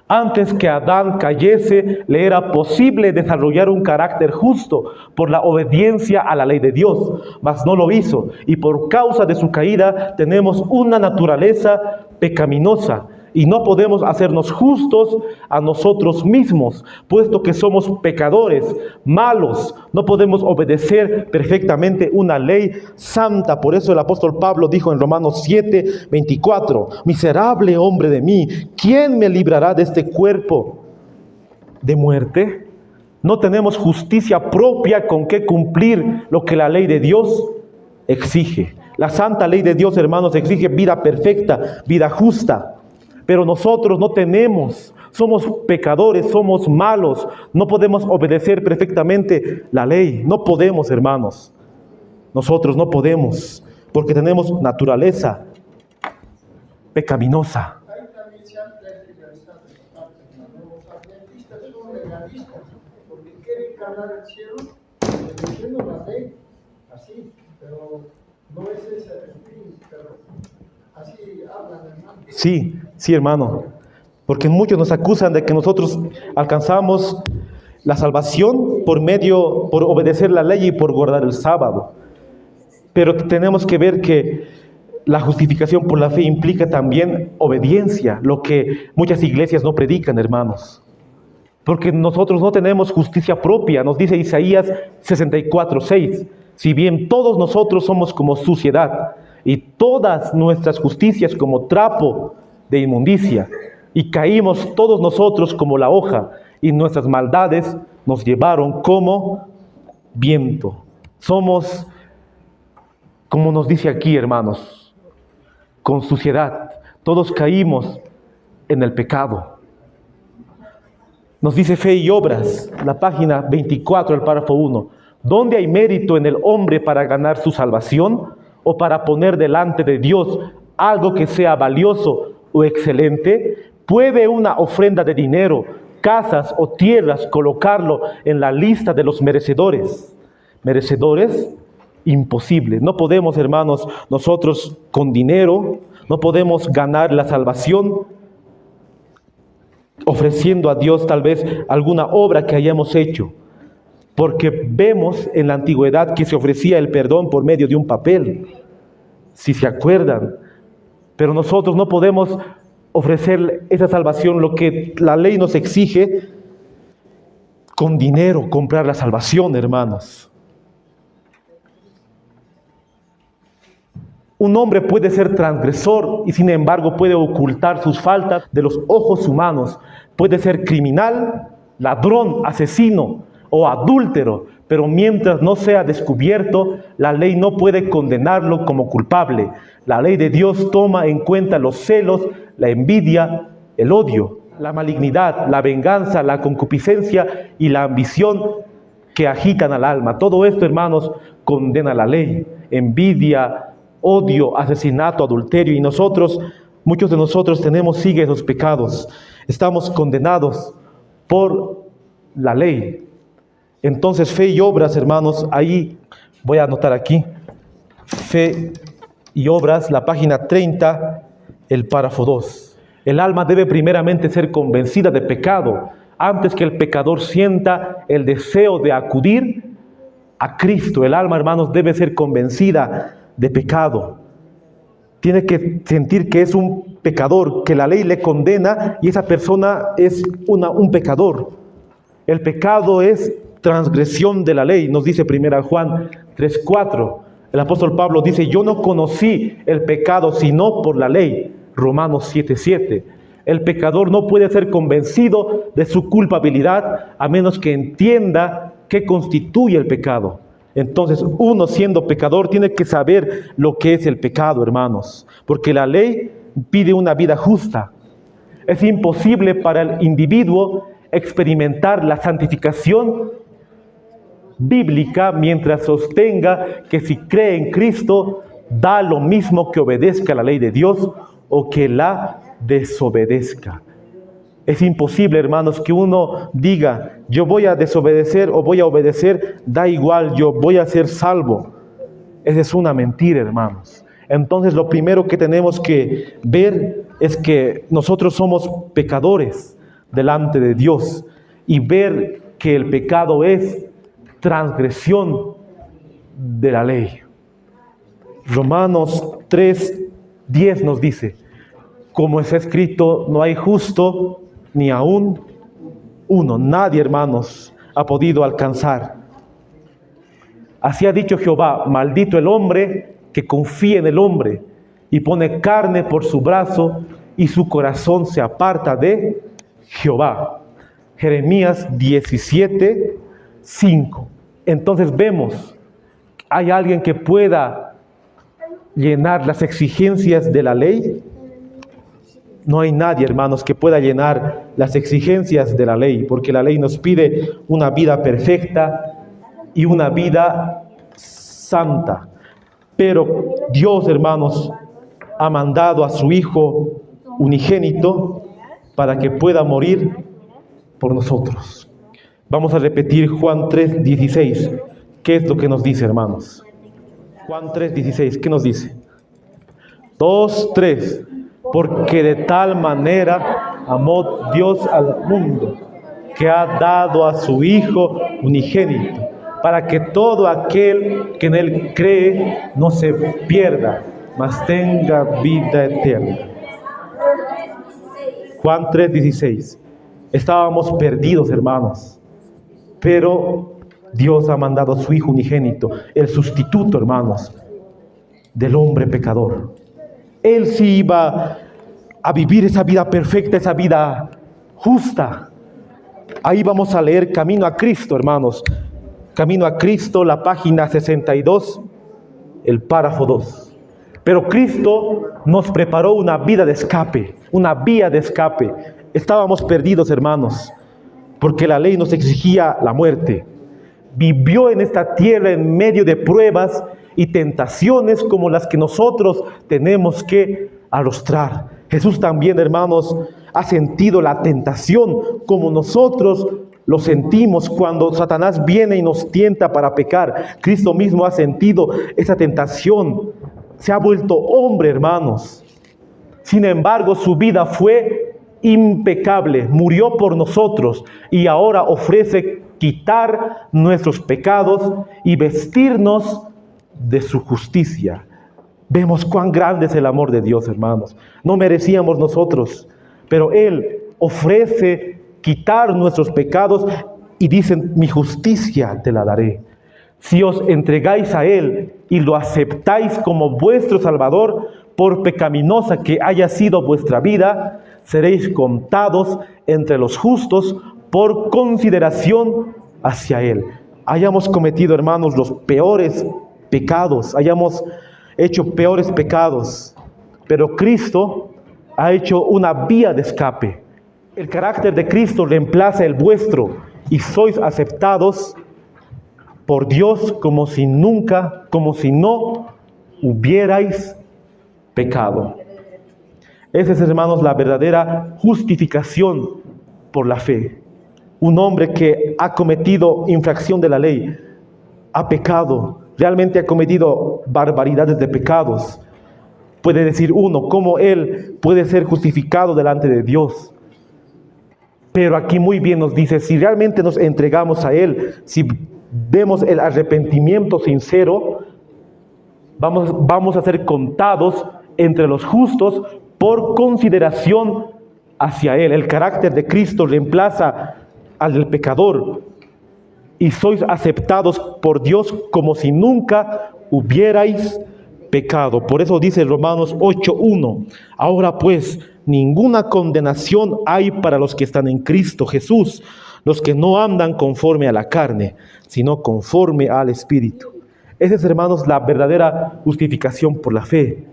Antes que Adán cayese, le era posible desarrollar un carácter justo por la obediencia a la ley de Dios, mas no lo hizo, y por causa de su caída tenemos una naturaleza pecaminosa, y no podemos hacernos justos a nosotros mismos, puesto que somos pecadores, malos, no podemos obedecer perfectamente una ley santa. Por eso el apóstol Pablo dijo en Romanos 7:24, miserable hombre de mí, ¿quién me librará de este cuerpo de muerte? No tenemos justicia propia con que cumplir lo que la ley de Dios exige. La santa ley de Dios, hermanos, exige vida perfecta, vida justa. Pero nosotros no tenemos, somos pecadores, somos malos, no podemos obedecer perfectamente la ley, no podemos, hermanos, nosotros no podemos, porque tenemos naturaleza pecaminosa. Ahí también se han tergiversado esa parte, hermano. Los adventistas son legalistas, porque quieren ganar el cielo obedeciendo la ley, así, pero no es ese el fin, pero así hablan, hermano. Sí, hermano, porque muchos nos acusan de que nosotros alcanzamos la salvación por obedecer la ley y por guardar el sábado. Pero tenemos que ver que la justificación por la fe implica también obediencia, lo que muchas iglesias no predican, hermanos. Porque nosotros no tenemos justicia propia, nos dice Isaías 64:6. Si bien todos nosotros somos como suciedad, y todas nuestras justicias como trapo de inmundicia, y caímos todos nosotros como la hoja, y nuestras maldades nos llevaron como viento. Somos, como nos dice aquí, hermanos, con suciedad. Todos caímos en el pecado. Nos dice Fe y Obras, la página 24, el párrafo 1. ¿Dónde hay mérito en el hombre para ganar su salvación o para poner delante de Dios algo que sea valioso o excelente? ¿Puede una ofrenda de dinero, casas o tierras colocarlo en la lista de los merecedores? ¿Merecedores? Imposible. No podemos, hermanos, nosotros con dinero, no podemos ganar la salvación ofreciendo a Dios tal vez alguna obra que hayamos hecho. Porque vemos en la antigüedad que se ofrecía el perdón por medio de un papel, si se acuerdan. Pero nosotros no podemos ofrecer esa salvación, lo que la ley nos exige, con dinero, comprar la salvación, hermanos. Un hombre puede ser transgresor y sin embargo puede ocultar sus faltas de los ojos humanos. Puede ser criminal, ladrón, asesino o adúltero, pero mientras no sea descubierto, la ley no puede condenarlo como culpable. La ley de Dios toma en cuenta los celos, la envidia, el odio, la malignidad, la venganza, la concupiscencia y la ambición que agitan al alma. Todo esto, hermanos, condena la ley. Envidia, odio, asesinato, adulterio, y nosotros, muchos de nosotros sigue esos pecados. Estamos condenados por la ley. Entonces, Fe y Obras, hermanos, ahí voy a anotar aquí, Fe y Obras, la página 30, el párrafo 2. El alma debe primeramente ser convencida de pecado, antes que el pecador sienta el deseo de acudir a Cristo. El alma, hermanos, debe ser convencida de pecado. Tiene que sentir que es un pecador, que la ley le condena y esa persona es un pecador. El pecado es transgresión de la ley, nos dice 1 Juan 3:4. El apóstol Pablo dice: yo no conocí el pecado sino por la ley. Romanos 7:7. El pecador no puede ser convencido de su culpabilidad a menos que entienda qué constituye el pecado. Entonces, uno siendo pecador tiene que saber lo que es el pecado, hermanos, porque la ley pide una vida justa. Es imposible para el individuo experimentar la santificación bíblica mientras sostenga que si cree en Cristo, da lo mismo que obedezca la ley de Dios o que la desobedezca. Es imposible, hermanos, que uno diga: yo voy a desobedecer o voy a obedecer, da igual, yo voy a ser salvo. Esa es una mentira, hermanos. Entonces, lo primero que tenemos que ver es que nosotros somos pecadores delante de Dios y ver que el pecado es transgresión de la ley. Romanos 3:10 nos dice: como está escrito, no hay justo ni aún uno. Nadie, hermanos, ha podido alcanzar. Así ha dicho Jehová: maldito el hombre que confía en el hombre y pone carne por su brazo y su corazón se aparta de Jehová. Jeremías 17:5. Entonces vemos, ¿hay alguien que pueda llenar las exigencias de la ley? No hay nadie, hermanos, que pueda llenar las exigencias de la ley, porque la ley nos pide una vida perfecta y una vida santa. Pero Dios, hermanos, ha mandado a su Hijo unigénito para que pueda morir por nosotros. Vamos a repetir Juan 3:16. ¿Qué es lo que nos dice, hermanos? Juan 3:16, ¿qué nos dice? 2, 3. Porque de tal manera amó Dios al mundo, que ha dado a su Hijo unigénito, para que todo aquel que en Él cree no se pierda, mas tenga vida eterna. Juan 3:16. Estábamos perdidos, hermanos, pero Dios ha mandado a su Hijo unigénito, el sustituto, hermanos, del hombre pecador. Él sí iba a vivir esa vida perfecta, esa vida justa. Ahí vamos a leer Camino a Cristo, hermanos. Camino a Cristo, la página 62, el párrafo 2. Pero Cristo nos preparó una vida de escape, una vía de escape. Estábamos perdidos, hermanos. porque la ley nos exigía la muerte. Vivió en esta tierra en medio de pruebas y tentaciones como las que nosotros tenemos que arrostrar. Jesús también, hermanos, ha sentido la tentación como nosotros lo sentimos cuando Satanás viene y nos tienta para pecar. Cristo mismo ha sentido esa tentación. Se ha vuelto hombre, hermanos. Sin embargo, su vida fue impecable. Murió por nosotros y ahora ofrece quitar nuestros pecados y vestirnos de su justicia. Vemos cuán grande es el amor de Dios, hermanos. No merecíamos nosotros, pero Él ofrece quitar nuestros pecados y dicen, mi justicia te la daré. Si os entregáis a Él y lo aceptáis como vuestro Salvador, por pecaminosa que haya sido vuestra vida, seréis contados entre los justos por consideración hacia Él. Hayamos cometido, hermanos, los peores pecados, hayamos hecho peores pecados, pero Cristo ha hecho una vía de escape. El carácter de Cristo reemplaza el vuestro y sois aceptados por Dios como si no hubierais pecado. Esa es, hermanos, la verdadera justificación por la fe. Un hombre que ha cometido infracción de la ley, ha pecado, realmente ha cometido barbaridades de pecados. Puede decir uno, ¿cómo él puede ser justificado delante de Dios? Pero aquí muy bien nos dice, si realmente nos entregamos a Él, si vemos el arrepentimiento sincero, vamos a ser contados entre los justos por consideración hacia Él. El carácter de Cristo reemplaza al del pecador y sois aceptados por Dios como si nunca hubierais pecado. Por eso dice Romanos 8:1, ahora pues ninguna condenación hay para los que están en Cristo Jesús, los que no andan conforme a la carne, sino conforme al Espíritu. Esa es, hermanos, la verdadera justificación por la fe.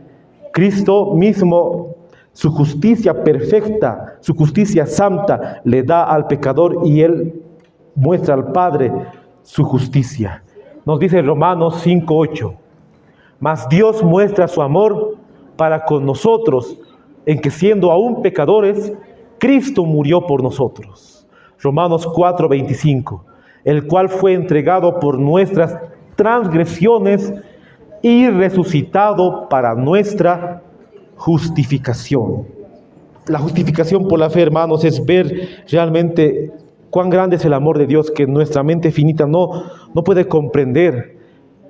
Cristo mismo, su justicia perfecta, su justicia santa, le da al pecador y Él muestra al Padre su justicia. Nos dice Romanos 5:8, mas Dios muestra su amor para con nosotros, en que siendo aún pecadores, Cristo murió por nosotros. Romanos 4:25, el cual fue entregado por nuestras transgresiones y resucitado para nuestra justificación. La justificación por la fe, hermanos, es ver realmente cuán grande es el amor de Dios, que nuestra mente finita no puede comprender.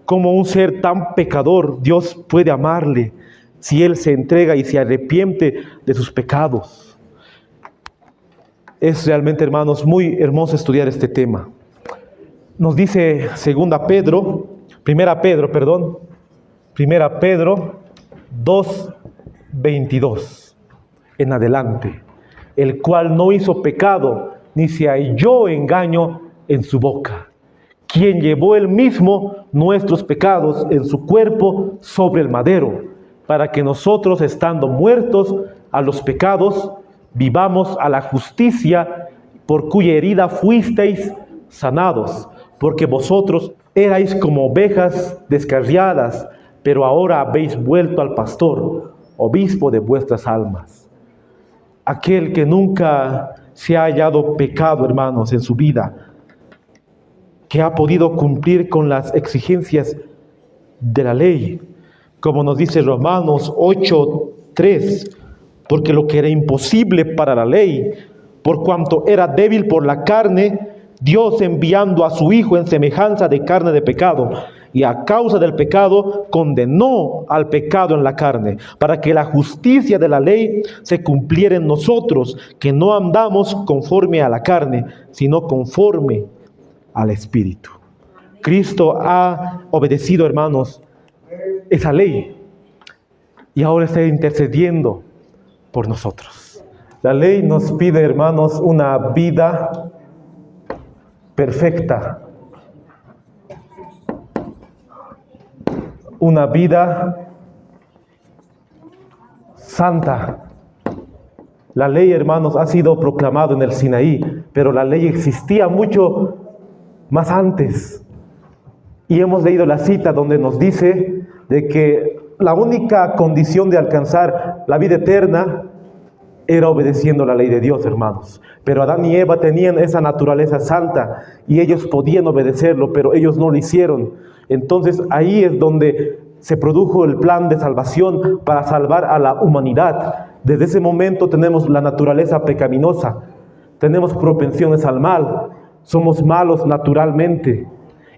Cómo un ser tan pecador Dios puede amarle si Él se entrega y se arrepiente de sus pecados. Es realmente, hermanos, muy hermoso estudiar este tema. Nos dice Primera Pedro 2:22 en adelante, el cual no hizo pecado, ni se halló engaño en su boca, quien llevó él mismo nuestros pecados en su cuerpo sobre el madero, para que nosotros, estando muertos a los pecados, vivamos a la justicia, por cuya herida fuisteis sanados, porque vosotros erais como ovejas descarriadas, pero ahora habéis vuelto al pastor, obispo de vuestras almas. Aquel que nunca se ha hallado pecado, hermanos, en su vida, que ha podido cumplir con las exigencias de la ley, como nos dice Romanos 8:3, porque lo que era imposible para la ley, por cuanto era débil por la carne, Dios enviando a su Hijo en semejanza de carne de pecado, y a causa del pecado condenó al pecado en la carne, para que la justicia de la ley se cumpliera en nosotros, que no andamos conforme a la carne, sino conforme al Espíritu. Cristo ha obedecido, hermanos, esa ley y ahora está intercediendo por nosotros. La ley nos pide, hermanos, una vida perfecta, una vida santa. La ley, hermanos, ha sido proclamada en el Sinaí, pero la ley existía mucho más antes. Y hemos leído la cita donde nos dice de que la única condición de alcanzar la vida eterna era obedeciendo la ley de Dios, hermanos. Pero Adán y Eva tenían esa naturaleza santa y ellos podían obedecerlo, pero ellos no lo hicieron. Entonces ahí es donde se produjo el plan de salvación para salvar a la humanidad. Desde ese momento tenemos la naturaleza pecaminosa, tenemos propensiones al mal, somos malos naturalmente.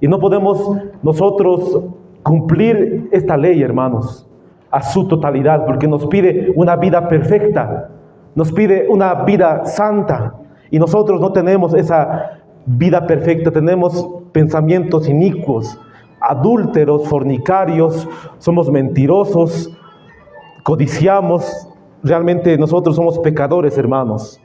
Y no podemos nosotros cumplir esta ley, hermanos, a su totalidad, porque nos pide una vida perfecta, nos pide una vida santa, y nosotros no tenemos esa vida perfecta, tenemos pensamientos inicuos, adúlteros, fornicarios, somos mentirosos, codiciamos, realmente nosotros somos pecadores, hermanos.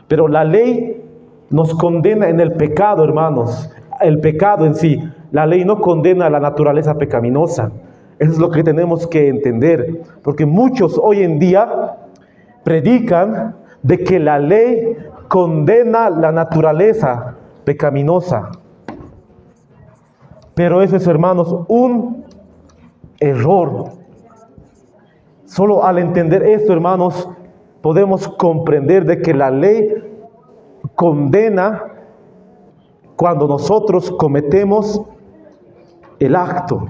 Pero la ley nos condena en el pecado, hermanos, el pecado en sí. La ley no condena a la naturaleza pecaminosa. Eso es lo que tenemos que entender, porque muchos hoy en día predican de que la ley condena la naturaleza pecaminosa. Pero eso es, hermanos, un error. Solo al entender esto, hermanos, podemos comprender de que la ley condena cuando nosotros cometemos el acto.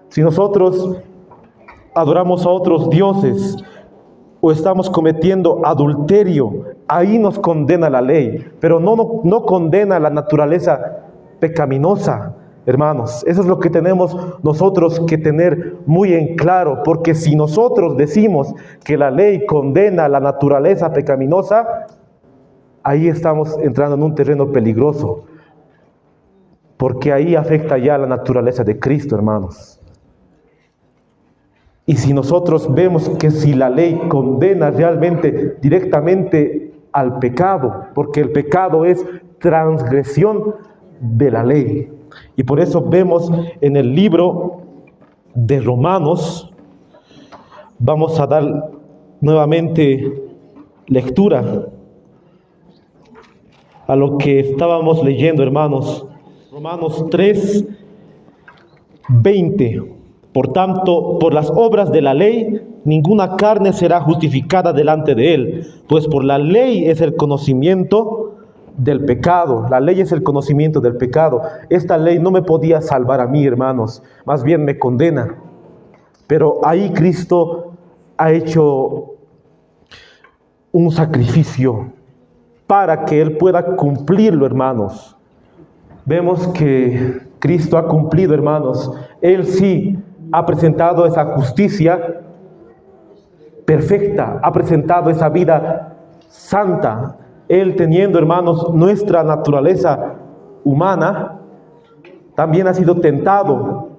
Si nosotros adoramos a otros dioses o estamos cometiendo adulterio, ahí nos condena la ley, pero no condena la naturaleza pecaminosa, hermanos. Eso es lo que tenemos nosotros que tener muy en claro, porque si nosotros decimos que la ley condena la naturaleza pecaminosa, ahí estamos entrando en un terreno peligroso, porque ahí afecta ya la naturaleza de Cristo, hermanos. Y si nosotros vemos que si la ley condena realmente directamente al pecado, porque el pecado es transgresión de la ley. Y por eso vemos en el libro de Romanos, vamos a dar nuevamente lectura a lo que estábamos leyendo, hermanos. Romanos 3, 20. Por tanto, por las obras de la ley, ninguna carne será justificada delante de él, pues por la ley es el conocimiento del pecado. La ley es el conocimiento del pecado. Esta ley no me podía salvar a mí, hermanos, más bien me condena. Pero ahí Cristo ha hecho un sacrificio para que Él pueda cumplirlo, hermanos. Vemos que Cristo ha cumplido, hermanos. Él sí ha presentado esa justicia perfecta, ha presentado esa vida santa. Él teniendo, hermanos, nuestra naturaleza humana, también ha sido tentado.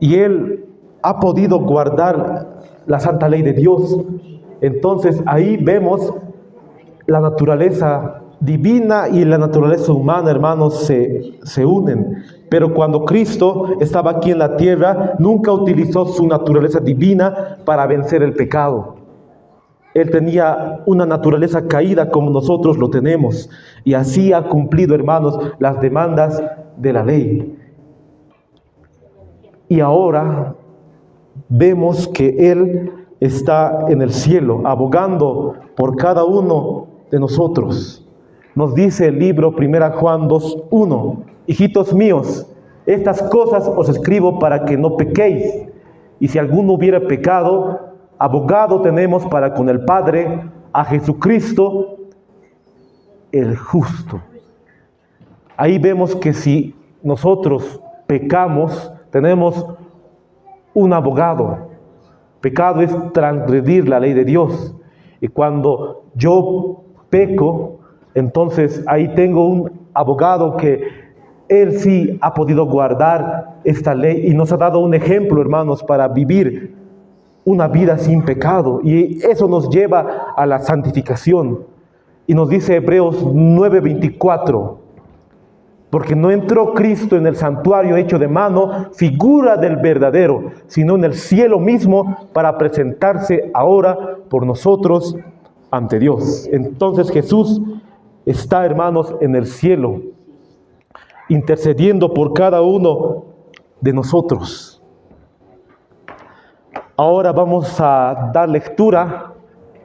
Y Él ha podido guardar la santa ley de Dios. Entonces ahí vemos la naturaleza divina y la naturaleza humana, hermanos, se unen. Pero cuando Cristo estaba aquí en la tierra, nunca utilizó su naturaleza divina para vencer el pecado. Él tenía una naturaleza caída como nosotros lo tenemos. Y así ha cumplido, hermanos, las demandas de la ley. Y ahora vemos que Él está en el cielo, abogando por cada uno de nosotros. Nos dice el libro 1 Juan 2:1, hijitos míos, estas cosas os escribo para que no pequéis. Y si alguno hubiera pecado, abogado tenemos para con el Padre, a Jesucristo el justo. Ahí vemos que si nosotros pecamos, tenemos un abogado. Pecado es transgredir la ley de Dios. Y cuando yo peco, entonces ahí tengo un abogado que Él sí ha podido guardar esta ley y nos ha dado un ejemplo, hermanos, para vivir una vida sin pecado. Y eso nos lleva a la santificación. Y nos dice Hebreos 9:24, porque no entró Cristo en el santuario hecho de mano, figura del verdadero, sino en el cielo mismo, para presentarse ahora por nosotros ante Dios. Entonces Jesús está, hermanos, en el cielo, intercediendo por cada uno de nosotros. Ahora vamos a dar lectura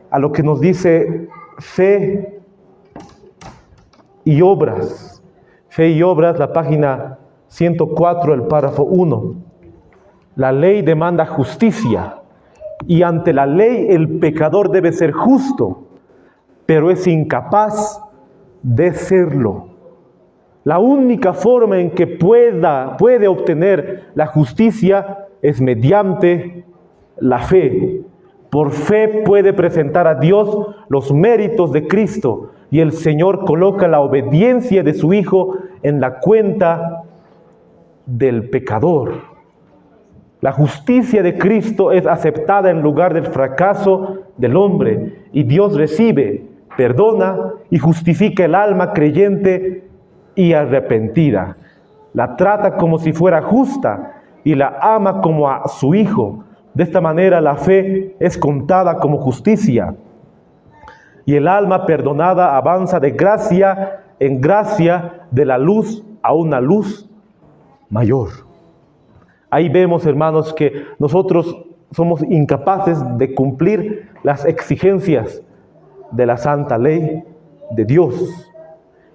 a lo que nos dice fe y obras. Fe y obras, la página 104, el párrafo 1. La ley demanda justicia, y ante la ley el pecador debe ser justo, pero es incapaz de serlo. La única forma en que puede obtener la justicia es mediante la fe. Por fe puede presentar a Dios los méritos de Cristo, y el Señor coloca la obediencia de su Hijo en la cuenta del pecador. La justicia de Cristo es aceptada en lugar del fracaso del hombre, y Dios recibe, perdona y justifica el alma creyente y arrepentida. La trata como si fuera justa y la ama como a su Hijo. De esta manera la fe es contada como justicia, y el alma perdonada avanza de gracia en gracia, de la luz a una luz mayor. Ahí vemos, hermanos, que nosotros somos incapaces de cumplir las exigencias de la santa ley de Dios.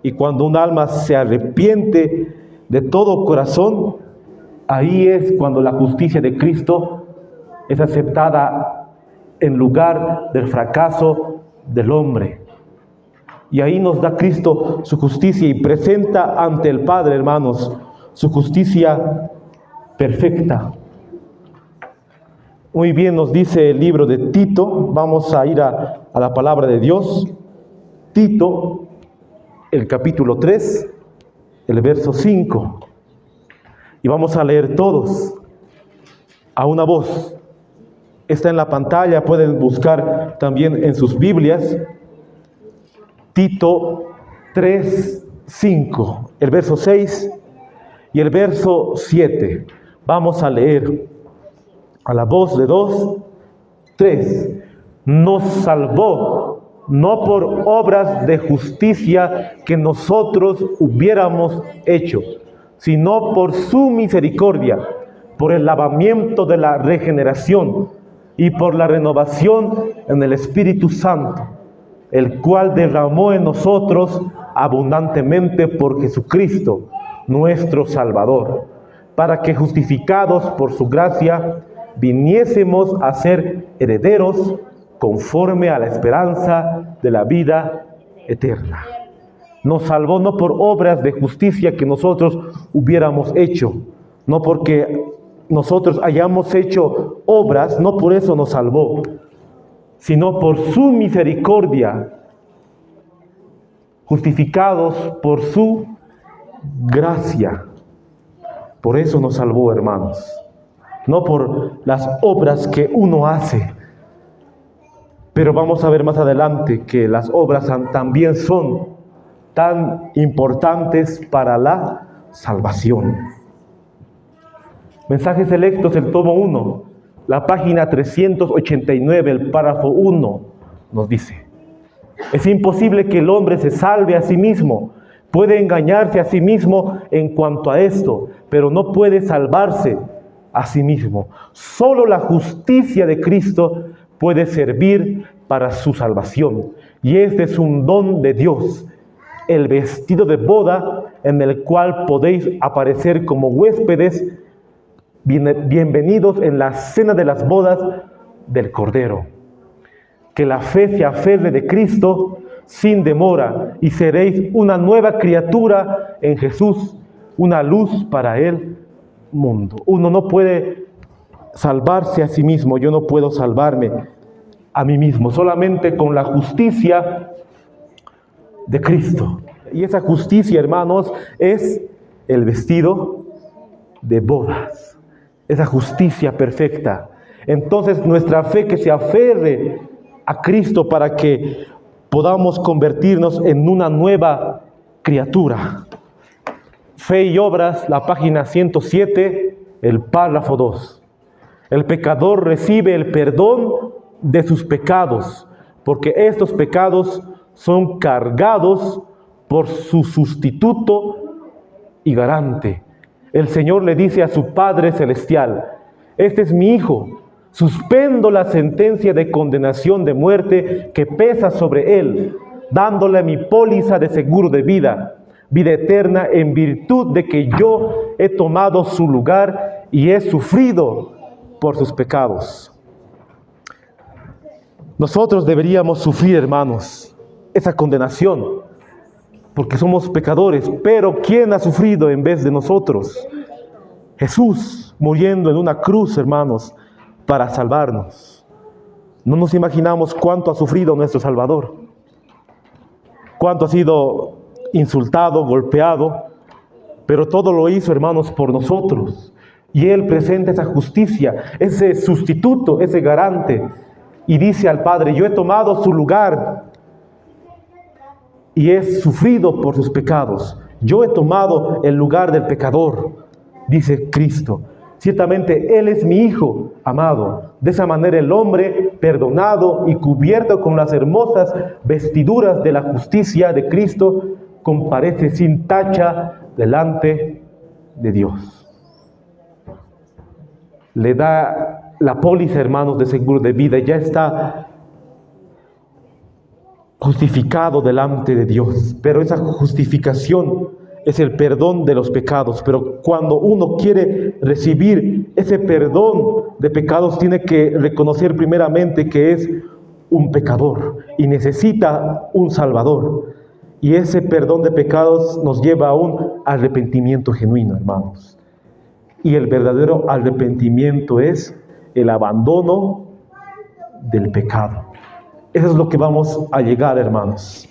Y cuando un alma se arrepiente de todo corazón, ahí es cuando la justicia de Cristo es aceptada en lugar del fracaso del hombre. Y ahí nos da Cristo su justicia y presenta ante el Padre, hermanos, su justicia perfecta. Muy bien, nos dice el libro de Tito. Vamos a ir a la palabra de Dios. Tito, el capítulo 3, el verso 5. Y vamos a leer todos a una voz. Está en la pantalla, pueden buscar también en sus Biblias. Tito 3, 5, el verso 6 y el verso 7. Vamos a leer a la voz de 2, 3. Nos salvó, no por obras de justicia que nosotros hubiéramos hecho, sino por su misericordia, por el lavamiento de la regeneración y por la renovación en el Espíritu Santo, el cual derramó en nosotros abundantemente por Jesucristo, nuestro Salvador, para que justificados por su gracia, viniésemos a ser herederos conforme a la esperanza de la vida eterna. Nos salvó no por obras de justicia que nosotros hubiéramos hecho, no porque nosotros hayamos hecho obras, no por eso nos salvó, sino por su misericordia, justificados por su gracia. Por eso nos salvó, hermanos, no por las obras que uno hace. Pero vamos a ver más adelante que las obras también son tan importantes para la salvación. Mensajes Selectos, el tomo 1, la página 389, el párrafo 1, nos dice: es imposible que el hombre se salve a sí mismo. Puede engañarse a sí mismo en cuanto a esto, pero no puede salvarse a sí mismo. Solo la justicia de Cristo puede servir para su salvación. Y este es un don de Dios, el vestido de boda en el cual podéis aparecer como huéspedes bienvenidos en la cena de las bodas del Cordero. Que la fe se aferre de Cristo sin demora y seréis una nueva criatura en Jesús, una luz para el mundo. Uno no puede salvarse a sí mismo, yo no puedo salvarme a mí mismo, solamente con la justicia de Cristo. Y esa justicia, hermanos, es el vestido de bodas, esa justicia perfecta. Entonces nuestra fe que se aferre a Cristo para que podamos convertirnos en una nueva criatura. Fe y Obras, la página 107, el párrafo 2. El pecador recibe el perdón de sus pecados, porque estos pecados son cargados por su sustituto y garante. El Señor le dice a su Padre Celestial: este es mi Hijo, suspendo la sentencia de condenación de muerte que pesa sobre él, dándole mi póliza de seguro de vida, vida eterna, en virtud de que yo he tomado su lugar y he sufrido por sus pecados. Nosotros deberíamos sufrir, hermanos, esa condenación, porque somos pecadores, pero ¿quién ha sufrido en vez de nosotros? Jesús, muriendo en una cruz, hermanos, para salvarnos. No nos imaginamos cuánto ha sufrido nuestro Salvador, cuánto ha sido insultado, golpeado, pero todo lo hizo, hermanos, por nosotros. Y Él presenta esa justicia, ese sustituto, ese garante, y dice al Padre: yo he tomado su lugar y he sufrido por sus pecados. Yo he tomado el lugar del pecador, dice Cristo. Ciertamente Él es mi Hijo amado. De esa manera el hombre, perdonado y cubierto con las hermosas vestiduras de la justicia de Cristo, comparece sin tacha delante de Dios. Le da la póliza, hermanos, de seguro de vida, y ya está justificado delante de Dios. Pero esa justificación es el perdón de los pecados. Pero cuando uno quiere recibir ese perdón de pecados, tiene que reconocer primeramente que es un pecador y necesita un Salvador. Y ese perdón de pecados nos lleva a un arrepentimiento genuino, hermanos. Y el verdadero arrepentimiento es el abandono del pecado. Eso es lo que vamos a llegar, hermanos.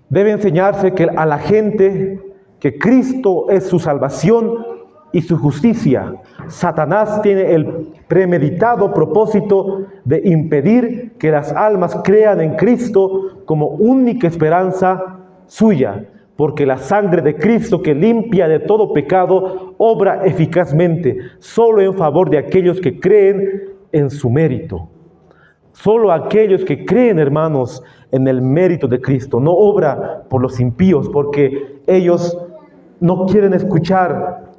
Debe enseñarse que a la gente que Cristo es su salvación y su justicia. Satanás tiene el premeditado propósito de impedir que las almas crean en Cristo como única esperanza suya, porque la sangre de Cristo, que limpia de todo pecado, obra eficazmente solo en favor de aquellos que creen en su mérito. Solo aquellos que creen, hermanos, en el mérito de Cristo. No obra por los impíos, porque ellos no quieren escuchar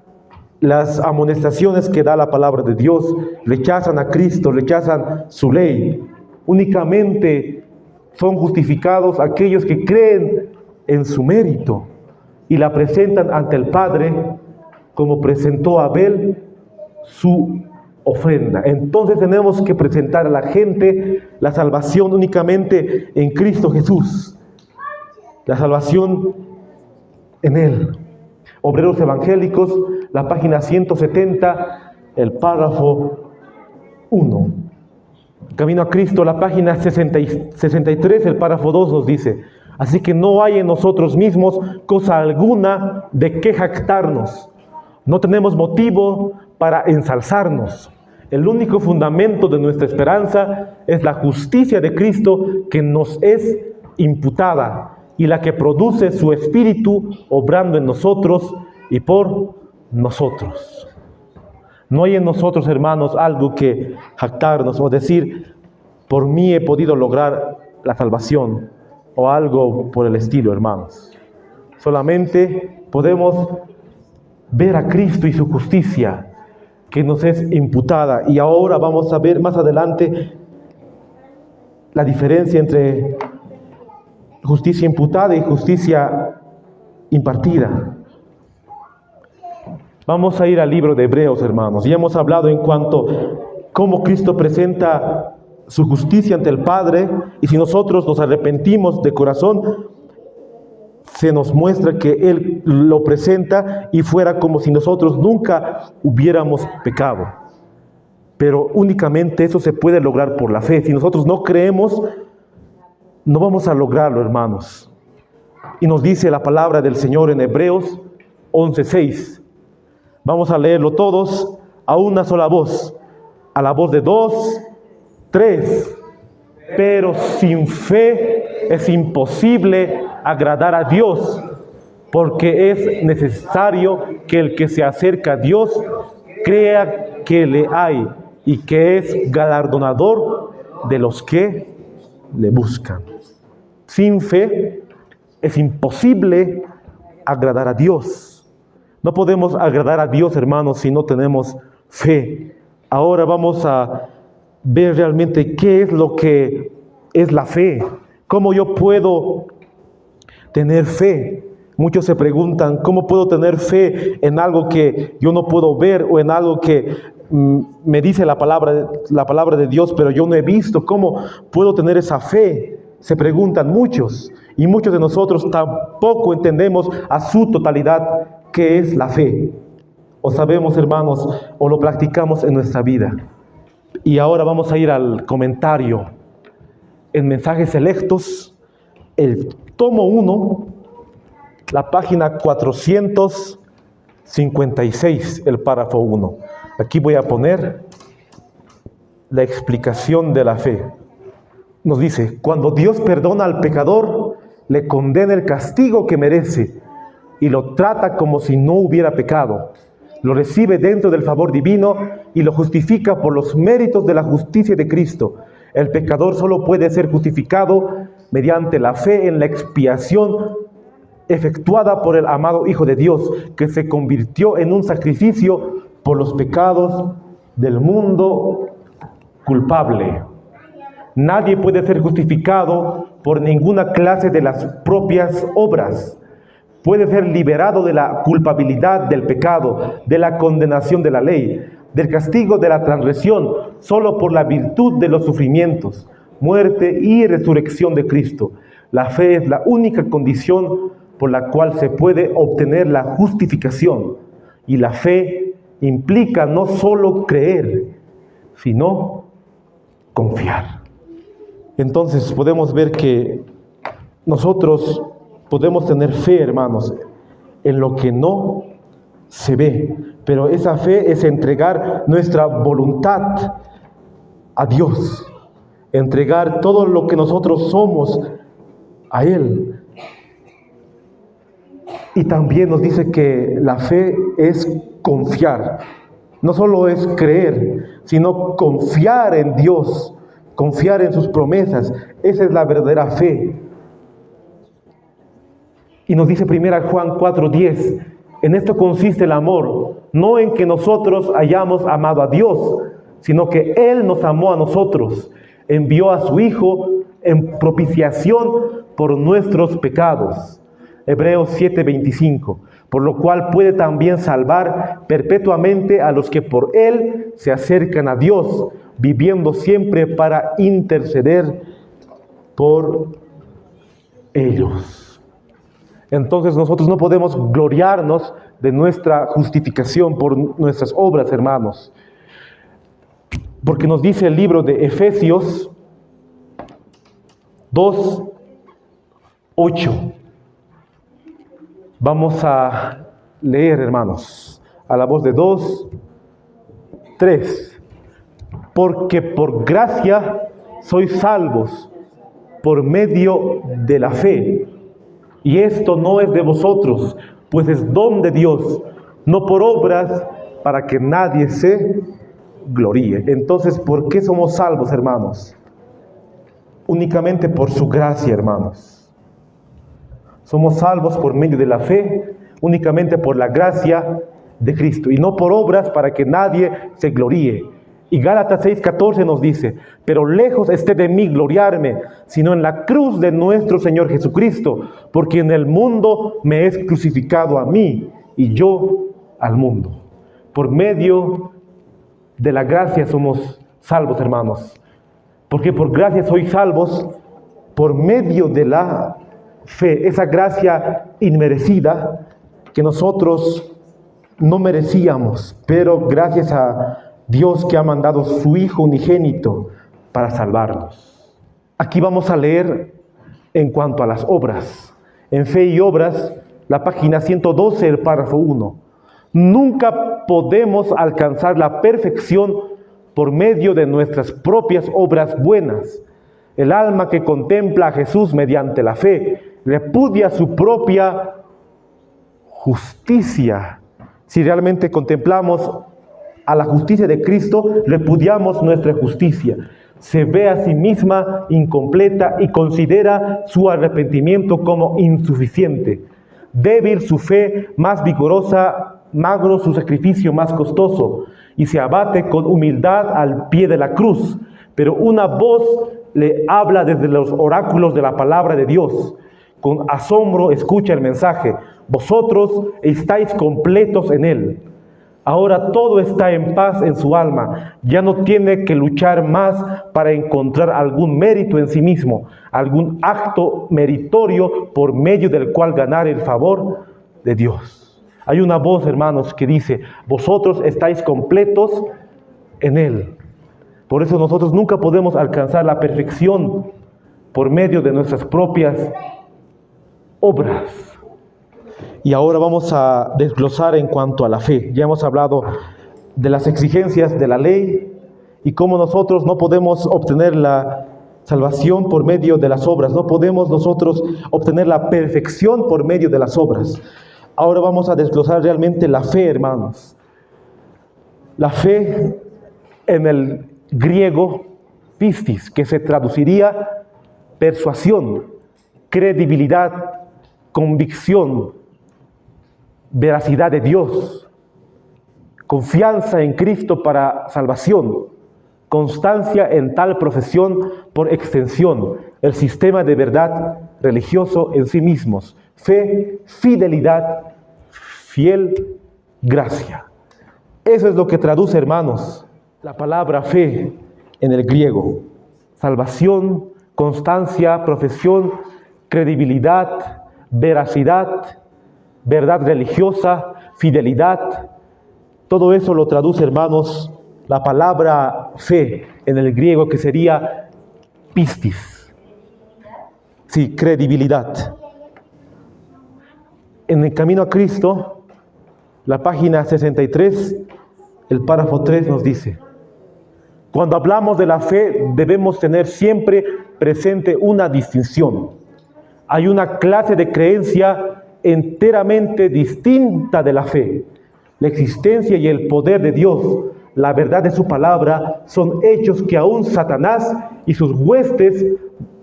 las amonestaciones que da la palabra de Dios. Rechazan a Cristo, rechazan su ley. Únicamente son justificados aquellos que creen en su mérito y la presentan ante el Padre como presentó Abel su ofrenda. Entonces tenemos que presentar a la gente la salvación únicamente en Cristo Jesús, la salvación en Él. Obreros Evangélicos, la página 170, el párrafo 1. Camino a Cristo, la página 63, el párrafo 2 nos dice: así que no hay en nosotros mismos cosa alguna de qué jactarnos. No tenemos motivo para ensalzarnos. El único fundamento de nuestra esperanza es la justicia de Cristo que nos es imputada y la que produce su Espíritu obrando en nosotros y por nosotros. No hay en nosotros, hermanos, algo que jactarnos o decir: por mí he podido lograr la salvación, o algo por el estilo, hermanos. Solamente podemos ver a Cristo y su justicia que nos es imputada. Y ahora vamos a ver más adelante la diferencia entre justicia imputada y justicia impartida. Vamos a ir al libro de Hebreos, hermanos. Ya hemos hablado en cuanto a cómo Cristo presenta su justicia ante el Padre, y si nosotros nos arrepentimos de corazón, se nos muestra que Él lo presenta y fuera como si nosotros nunca hubiéramos pecado. Pero únicamente eso se puede lograr por la fe. Si nosotros no creemos, no vamos a lograrlo, hermanos. Y nos dice la palabra del Señor en Hebreos 11:6. Vamos a leerlo todos a una sola voz, a la voz de 2, 3. Pero sin fe es imposible agradar a Dios, porque es necesario que el que se acerca a Dios crea que le hay y que es galardonador de los que le buscan. Sin fe es imposible agradar a Dios. No podemos agradar a Dios, hermanos, si no tenemos fe. Ahora vamos a ver realmente qué es lo que es la fe. ¿Cómo yo puedo tener fe? Muchos se preguntan, ¿cómo puedo tener fe en algo que yo no puedo ver o en algo que me dice la palabra de Dios, pero yo no he visto? ¿Cómo puedo tener esa fe? Se preguntan muchos, y muchos de nosotros tampoco entendemos a su totalidad qué es la fe. O sabemos, hermanos, o lo practicamos en nuestra vida. Y ahora vamos a ir al comentario en Mensajes Selectos, el tomo 1, la página 456, el párrafo 1. Aquí voy a poner la explicación de la fe. Nos dice, cuando Dios perdona al pecador, le condena el castigo que merece y lo trata como si no hubiera pecado. Lo recibe dentro del favor divino y lo justifica por los méritos de la justicia de Cristo. El pecador solo puede ser justificado mediante la fe en la expiación efectuada por el amado Hijo de Dios, que se convirtió en un sacrificio por los pecados del mundo culpable. Nadie puede ser justificado por ninguna clase de las propias obras. Puede ser liberado de la culpabilidad del pecado, de la condenación de la ley, del castigo de la transgresión, solo por la virtud de los sufrimientos, muerte y resurrección de Cristo. La fe es la única condición por la cual se puede obtener la justificación. Y la fe implica no solo creer, sino confiar. Entonces podemos ver que nosotros podemos tener fe, hermanos, en lo que no se ve. Pero esa fe es entregar nuestra voluntad a Dios. Entregar todo lo que nosotros somos a Él. Y también nos dice que la fe es confiar. No solo es creer, sino confiar en Dios, confiar en sus promesas. Esa es la verdadera fe. Y nos dice 1 Juan 4:10, en esto consiste el amor, no en que nosotros hayamos amado a Dios, sino que Él nos amó a nosotros, envió a su Hijo en propiciación por nuestros pecados. Hebreos 7:25, por lo cual puede también salvar perpetuamente a los que por Él se acercan a Dios, viviendo siempre para interceder por ellos. Entonces nosotros no podemos gloriarnos de nuestra justificación por nuestras obras, hermanos. Porque nos dice el libro de Efesios 2:8. Vamos a leer, hermanos, a la voz de 2, 3. Porque por gracia sois salvos por medio de la fe. Y esto no es de vosotros, pues es don de Dios, no por obras, para que nadie se gloríe. Entonces, ¿por qué somos salvos, hermanos? Únicamente por su gracia, hermanos. Somos salvos por medio de la fe, únicamente por la gracia de Cristo, y no por obras para que nadie se gloríe. Y Gálatas 6:14 nos dice, pero lejos esté de mí gloriarme, sino en la cruz de nuestro Señor Jesucristo, porque en el mundo me es crucificado a mí, y yo al mundo. Por medio de la gracia somos salvos, hermanos. Porque por gracia sois salvos por medio de la fe, esa gracia inmerecida que nosotros no merecíamos, pero gracias a Dios que ha mandado su Hijo unigénito para salvarnos. Aquí vamos a leer en cuanto a las obras. En Fe y Obras, la página 112, el párrafo 1. Nunca podemos alcanzar la perfección por medio de nuestras propias obras buenas. El alma que contempla a Jesús mediante la fe repudia su propia justicia. Si realmente contemplamos a la justicia de Cristo, repudiamos nuestra justicia. se ve a sí misma incompleta y considera su arrepentimiento como insuficiente. Débil su fe, más vigorosa, magro su sacrificio más costoso, y se abate con humildad al pie de la cruz. Pero una voz le habla desde los oráculos de la palabra de Dios. Con asombro escucha el mensaje: vosotros estáis completos en Él. Ahora todo está en paz en su alma. Ya no tiene que luchar más para encontrar algún mérito en sí mismo, algún acto meritorio por medio del cual ganar el favor de Dios. Hay una voz, hermanos, que dice: vosotros estáis completos en Él. Por eso nosotros nunca podemos alcanzar la perfección por medio de nuestras propias obras. Y ahora vamos a desglosar en cuanto a la fe. Ya hemos hablado de las exigencias de la ley y cómo nosotros no podemos obtener la salvación por medio de las obras. No podemos nosotros obtener la perfección por medio de las obras. Ahora vamos a desglosar realmente la fe, hermanos. La fe en el griego pistis, que se traduciría persuasión, credibilidad, convicción, veracidad de Dios, confianza en Cristo para salvación, constancia en tal profesión por extensión, el sistema de verdad religioso en sí mismos, fe, fidelidad, fiel, gracia. Eso es lo que traduce, hermanos, la palabra fe en el griego: salvación, constancia, profesión, credibilidad, veracidad, verdad religiosa, fidelidad. Todo eso lo traduce, hermanos, la palabra fe en el griego, que sería pistis. Sí, credibilidad. En el Camino a Cristo, la página 63, el párrafo 3 nos dice: cuando hablamos de la fe debemos tener siempre presente una distinción. Hay una clase de creencia enteramente distinta de la fe. La existencia y el poder de Dios, la verdad de su palabra, son hechos que aún Satanás y sus huestes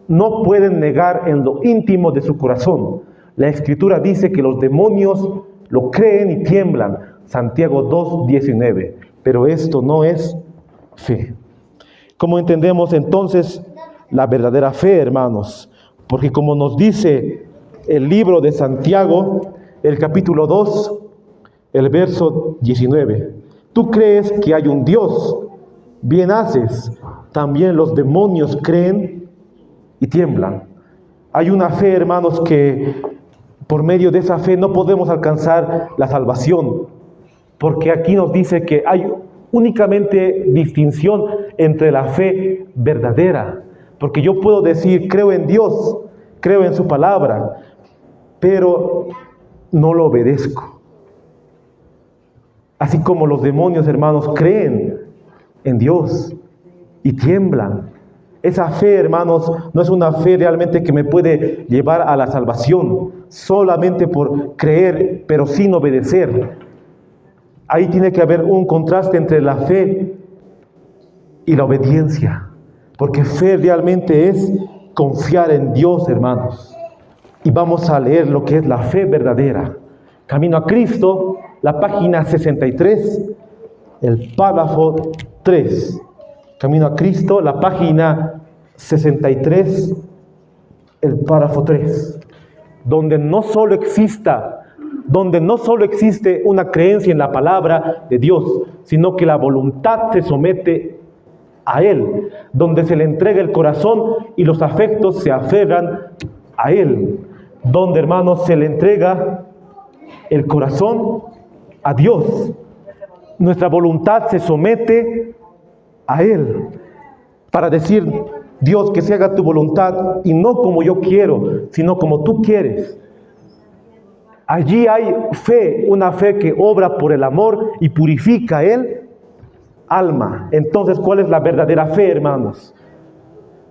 no pueden negar en lo íntimo de su corazón. La Escritura dice que los demonios lo creen y tiemblan. Santiago 2:19. Pero esto no es fe. ¿Cómo entendemos entonces la verdadera fe, hermanos? Porque como nos dice el libro de Santiago, el capítulo 2, el verso 19: tú crees que hay un Dios, bien haces, también los demonios creen y tiemblan. Hay una fe, hermanos, que por medio de esa fe no podemos alcanzar la salvación, porque aquí nos dice que hay únicamente distinción entre la fe verdadera, porque yo puedo decir: creo en Dios, creo en su palabra, pero no lo obedezco. Así como los demonios, hermanos, creen en Dios y tiemblan. Esa fe, hermanos, no es una fe realmente que me puede llevar a la salvación, solamente por creer, pero sin obedecer. Ahí tiene que haber un contraste entre la fe y la obediencia, porque fe realmente es confiar en Dios, hermanos. Y vamos a leer lo que es la fe verdadera. Camino a Cristo, la página 63, el párrafo 3. Camino a Cristo, la página 63, el párrafo 3. Donde no solo existe una creencia en la palabra de Dios, sino que la voluntad se somete a Él, donde se le entrega el corazón y los afectos se aferran a Él, donde, hermanos, se le entrega el corazón a Dios. Nuestra voluntad se somete a Él para decir: Dios, que se haga tu voluntad y no como yo quiero, sino como tú quieres. Allí hay fe, una fe que obra por el amor y purifica el alma. Entonces, ¿cuál es la verdadera fe, hermanos?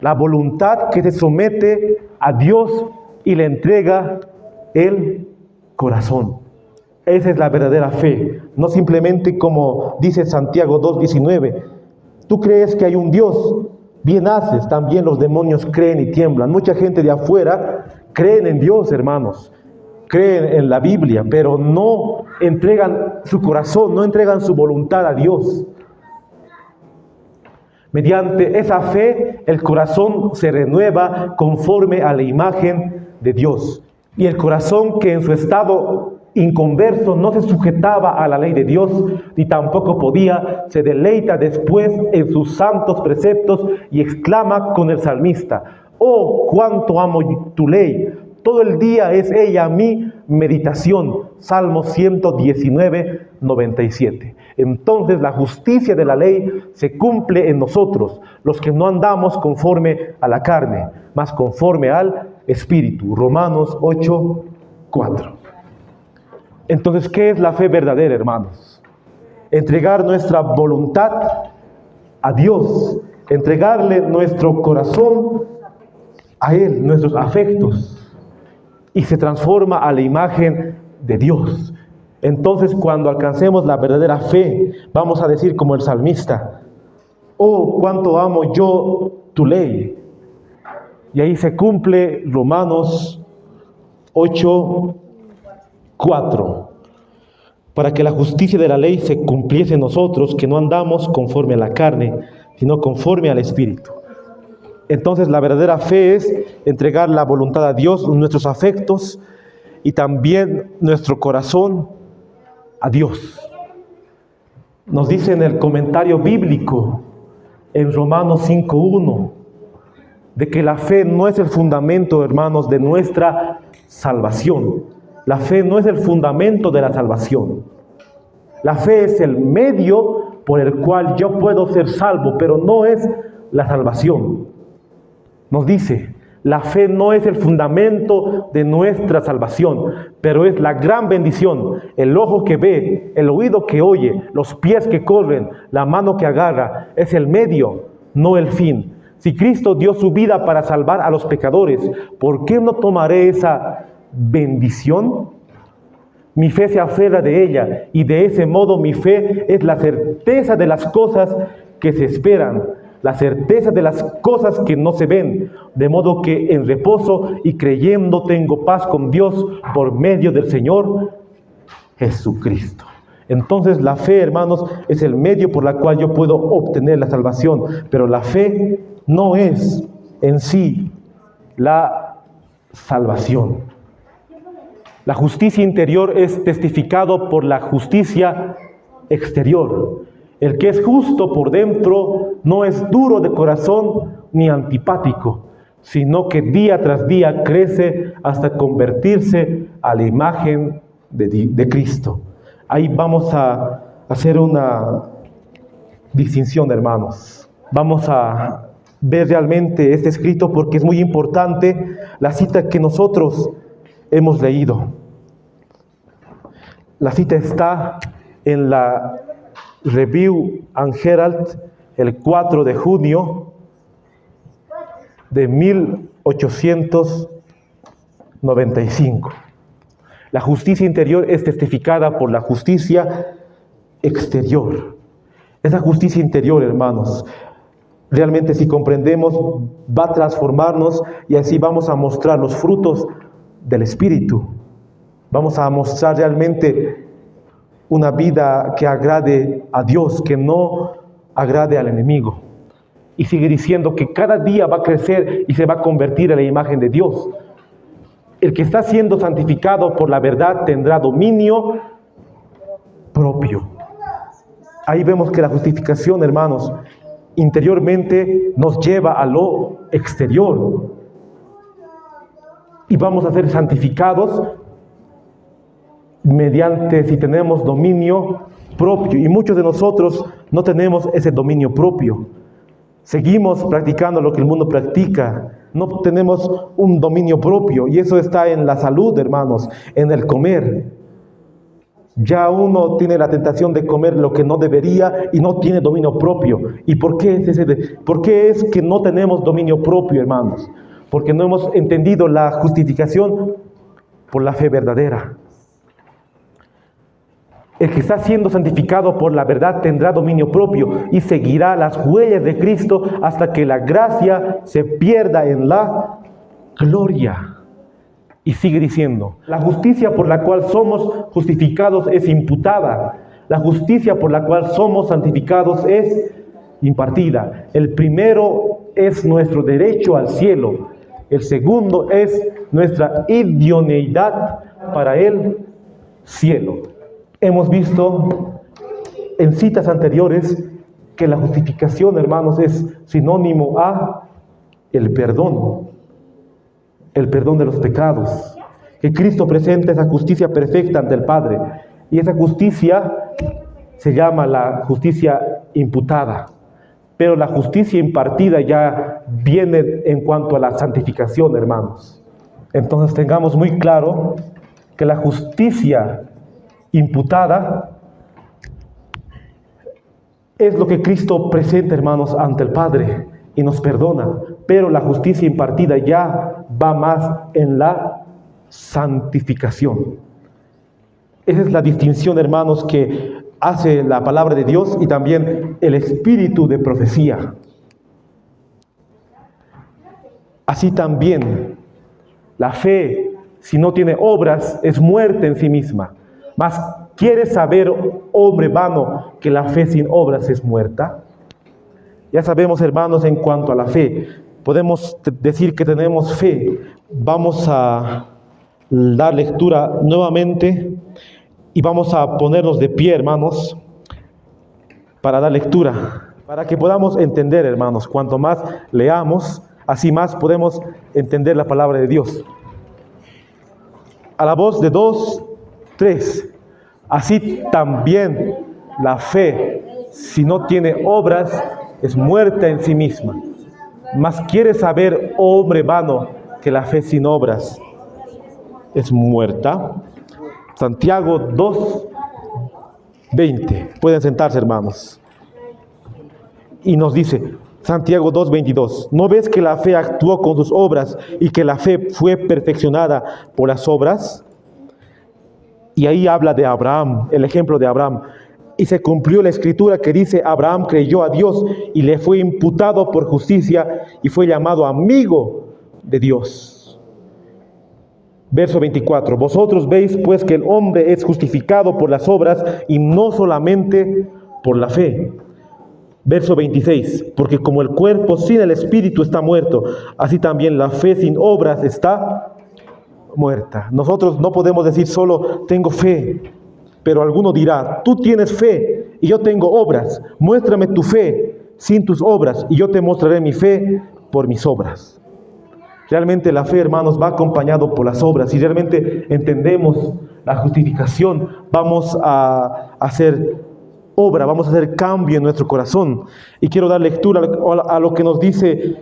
La voluntad que se somete a Dios y le entrega el corazón. Esa es la verdadera fe. No simplemente como dice Santiago 2:19. Tú crees que hay un Dios, Bien haces, también los demonios creen y tiemblan. Mucha gente de afuera creen en Dios, hermanos. Creen en la Biblia, pero no entregan su corazón, no entregan su voluntad a Dios. Mediante esa fe, el corazón se renueva conforme a la imagen de Dios. Y el corazón que en su estado inconverso no se sujetaba a la ley de Dios, ni tampoco podía, se deleita después en sus santos preceptos y exclama con el salmista: oh, cuánto amo tu ley, todo el día es ella mi meditación. Salmo 119, 97. Entonces la justicia de la ley se cumple en nosotros, los que no andamos conforme a la carne, mas conforme al Espíritu. Romanos 8, 4. Entonces, ¿qué es la fe verdadera, hermanos? Entregar nuestra voluntad a Dios, entregarle nuestro corazón a Él, nuestros afectos, y se transforma a la imagen de Dios. Entonces, cuando alcancemos la verdadera fe, vamos a decir como el salmista: oh, cuánto amo yo tu ley. Y ahí se cumple Romanos 8, 4. Para que la justicia de la ley se cumpliese en nosotros, que no andamos conforme a la carne, sino conforme al Espíritu. Entonces la verdadera fe es entregar la voluntad a Dios, nuestros afectos y también nuestro corazón a Dios. Nos dice en el comentario bíblico, en Romanos 5:1, de que la fe no es el fundamento, hermanos, de nuestra salvación. La fe no es el fundamento de la salvación. La fe es el medio por el cual yo puedo ser salvo, pero no es la salvación. Nos dice, la fe no es el fundamento de nuestra salvación, pero es la gran bendición, el ojo que ve, el oído que oye, los pies que corren, la mano que agarra, es el medio, no el fin. Si Cristo dio su vida para salvar a los pecadores, ¿por qué no tomaré esa bendición? Mi fe se aferra de ella, y de ese modo mi fe es la certeza de las cosas que se esperan, la certeza de las cosas que no se ven, de modo que en reposo y creyendo tengo paz con Dios por medio del Señor Jesucristo. Entonces la fe, hermanos, es el medio por el cual yo puedo obtener la salvación, pero la fe no es en sí la salvación. La justicia interior es testificado por la justicia exterior. El que es justo por dentro no es duro de corazón ni antipático, sino que día tras día crece hasta convertirse a la imagen de Cristo. Ahí vamos a hacer una distinción, hermanos. Vamos a ver realmente este escrito porque es muy importante la cita que nosotros hemos leído. La cita está en la Review and Herald, el 4 de junio de 1895. La justicia interior es testificada por la justicia exterior. Esa justicia interior, hermanos, realmente si comprendemos, va a transformarnos y así vamos a mostrar los frutos del Espíritu. Vamos a mostrar realmente una vida que agrade a Dios, que no agrade al enemigo. Y sigue diciendo que cada día va a crecer y se va a convertir en la imagen de Dios. El que está siendo santificado por la verdad tendrá dominio propio. Ahí vemos que la justificación, hermanos, interiormente nos lleva a lo exterior. Y vamos a ser santificados mediante si tenemos dominio propio. Y muchos de nosotros no tenemos ese dominio propio. Seguimos practicando lo que el mundo practica. No tenemos un dominio propio. Y eso está en la salud, hermanos, en el comer. Ya uno tiene la tentación de comer lo que no debería y no tiene dominio propio. ¿Y por qué es que no tenemos dominio propio, hermanos? Porque no hemos entendido la justificación por la fe verdadera. El que está siendo santificado por la verdad tendrá dominio propio y seguirá las huellas de Cristo hasta que la gracia se pierda en la gloria. Y sigue diciendo, la justicia por la cual somos justificados es imputada. La justicia por la cual somos santificados es impartida. El primero es nuestro derecho al cielo. El segundo es nuestra idoneidad para el cielo. Hemos visto en citas anteriores que la justificación, hermanos, es sinónimo a el perdón de los pecados. Que Cristo presenta esa justicia perfecta ante el Padre. Y esa justicia se llama la justicia imputada. Pero la justicia impartida ya viene en cuanto a la santificación, hermanos. Entonces tengamos muy claro que la justicia imputada es lo que Cristo presenta, hermanos, ante el Padre y nos perdona. Pero la justicia impartida ya va más en la santificación. Esa es la distinción, hermanos, que hace la palabra de Dios y también el espíritu de profecía. Así también, la fe, si no tiene obras, es muerte en sí misma. Mas, ¿quieres saber, hombre vano, que la fe sin obras es muerta? Ya sabemos, hermanos, en cuanto a la fe, podemos decir que tenemos fe. Vamos a dar lectura nuevamente y vamos a ponernos de pie, hermanos, para dar lectura, para que podamos entender, hermanos. Cuanto más leamos, así más podemos entender la palabra de Dios. A la voz de 2, 3. Así también la fe, si no tiene obras, es muerta en sí misma. Mas ¿quieres saber, oh hombre vano, que la fe sin obras es muerta? Santiago 2:20. Pueden sentarse, hermanos. Y nos dice, Santiago 2:22. ¿No ves que la fe actuó con sus obras y que la fe fue perfeccionada por las obras? Y ahí habla de Abraham, el ejemplo de Abraham. Y se cumplió la escritura que dice, Abraham creyó a Dios y le fue imputado por justicia y fue llamado amigo de Dios. Verso 24. Vosotros veis pues que el hombre es justificado por las obras y no solamente por la fe. Verso 26. Porque como el cuerpo sin el espíritu está muerto, así también la fe sin obras está muerta. Nosotros no podemos decir solo tengo fe, pero alguno dirá, tú tienes fe y yo tengo obras. Muéstrame tu fe sin tus obras y yo te mostraré mi fe por mis obras. Realmente la fe, hermanos, va acompañado por las obras. Si realmente entendemos la justificación, vamos a hacer obra, vamos a hacer cambio en nuestro corazón. Y quiero dar lectura a lo que nos dice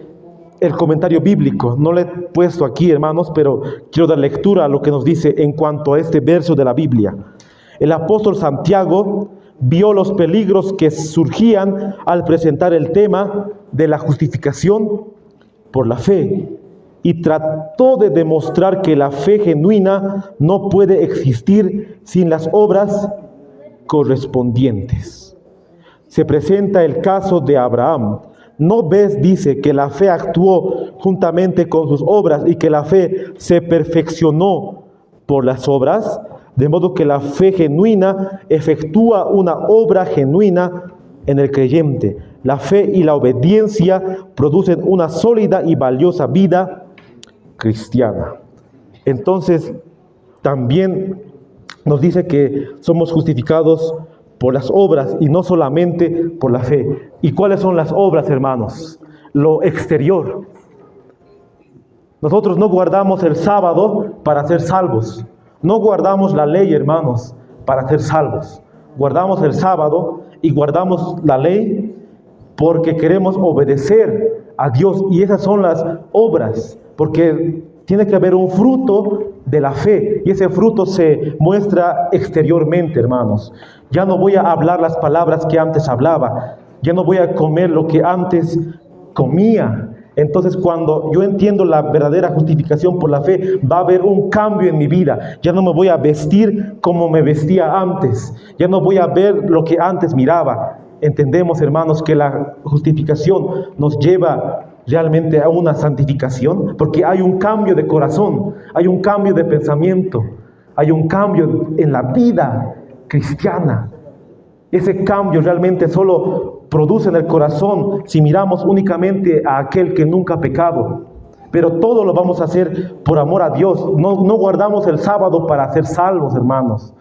el comentario bíblico. No lo he puesto aquí, hermanos, pero quiero dar lectura a lo que nos dice en cuanto a este verso de la Biblia. El apóstol Santiago vio los peligros que surgían al presentar el tema de la justificación por la fe y trató de demostrar que la fe genuina no puede existir sin las obras correspondientes. Se presenta el caso de Abraham. ¿No ves, dice, que la fe actuó juntamente con sus obras y que la fe se perfeccionó por las obras? De modo que la fe genuina efectúa una obra genuina en el creyente. La fe y la obediencia producen una sólida y valiosa vida cristiana. Entonces, también nos dice que somos justificados por las obras y no solamente por la fe. ¿Y cuáles son las obras, hermanos? Lo exterior. Nosotros no guardamos el sábado para ser salvos. No guardamos la ley, hermanos, para ser salvos. Guardamos el sábado y guardamos la ley porque queremos obedecer a Dios. Y esas son las obras, porque tiene que haber un fruto de la fe. Y ese fruto se muestra exteriormente, hermanos. Ya no voy a hablar las palabras que antes hablaba. Ya no voy a comer lo que antes comía. Entonces, cuando yo entiendo la verdadera justificación por la fe, va a haber un cambio en mi vida. Ya no me voy a vestir como me vestía antes. Ya no voy a ver lo que antes miraba. Entendemos, hermanos, que la justificación nos lleva realmente a una santificación, porque hay un cambio de corazón, hay un cambio de pensamiento, hay un cambio en la vida cristiana. Ese cambio realmente solo produce en el corazón si miramos únicamente a aquel que nunca ha pecado. Pero todo lo vamos a hacer por amor a Dios. No guardamos el sábado para ser salvos, hermanos.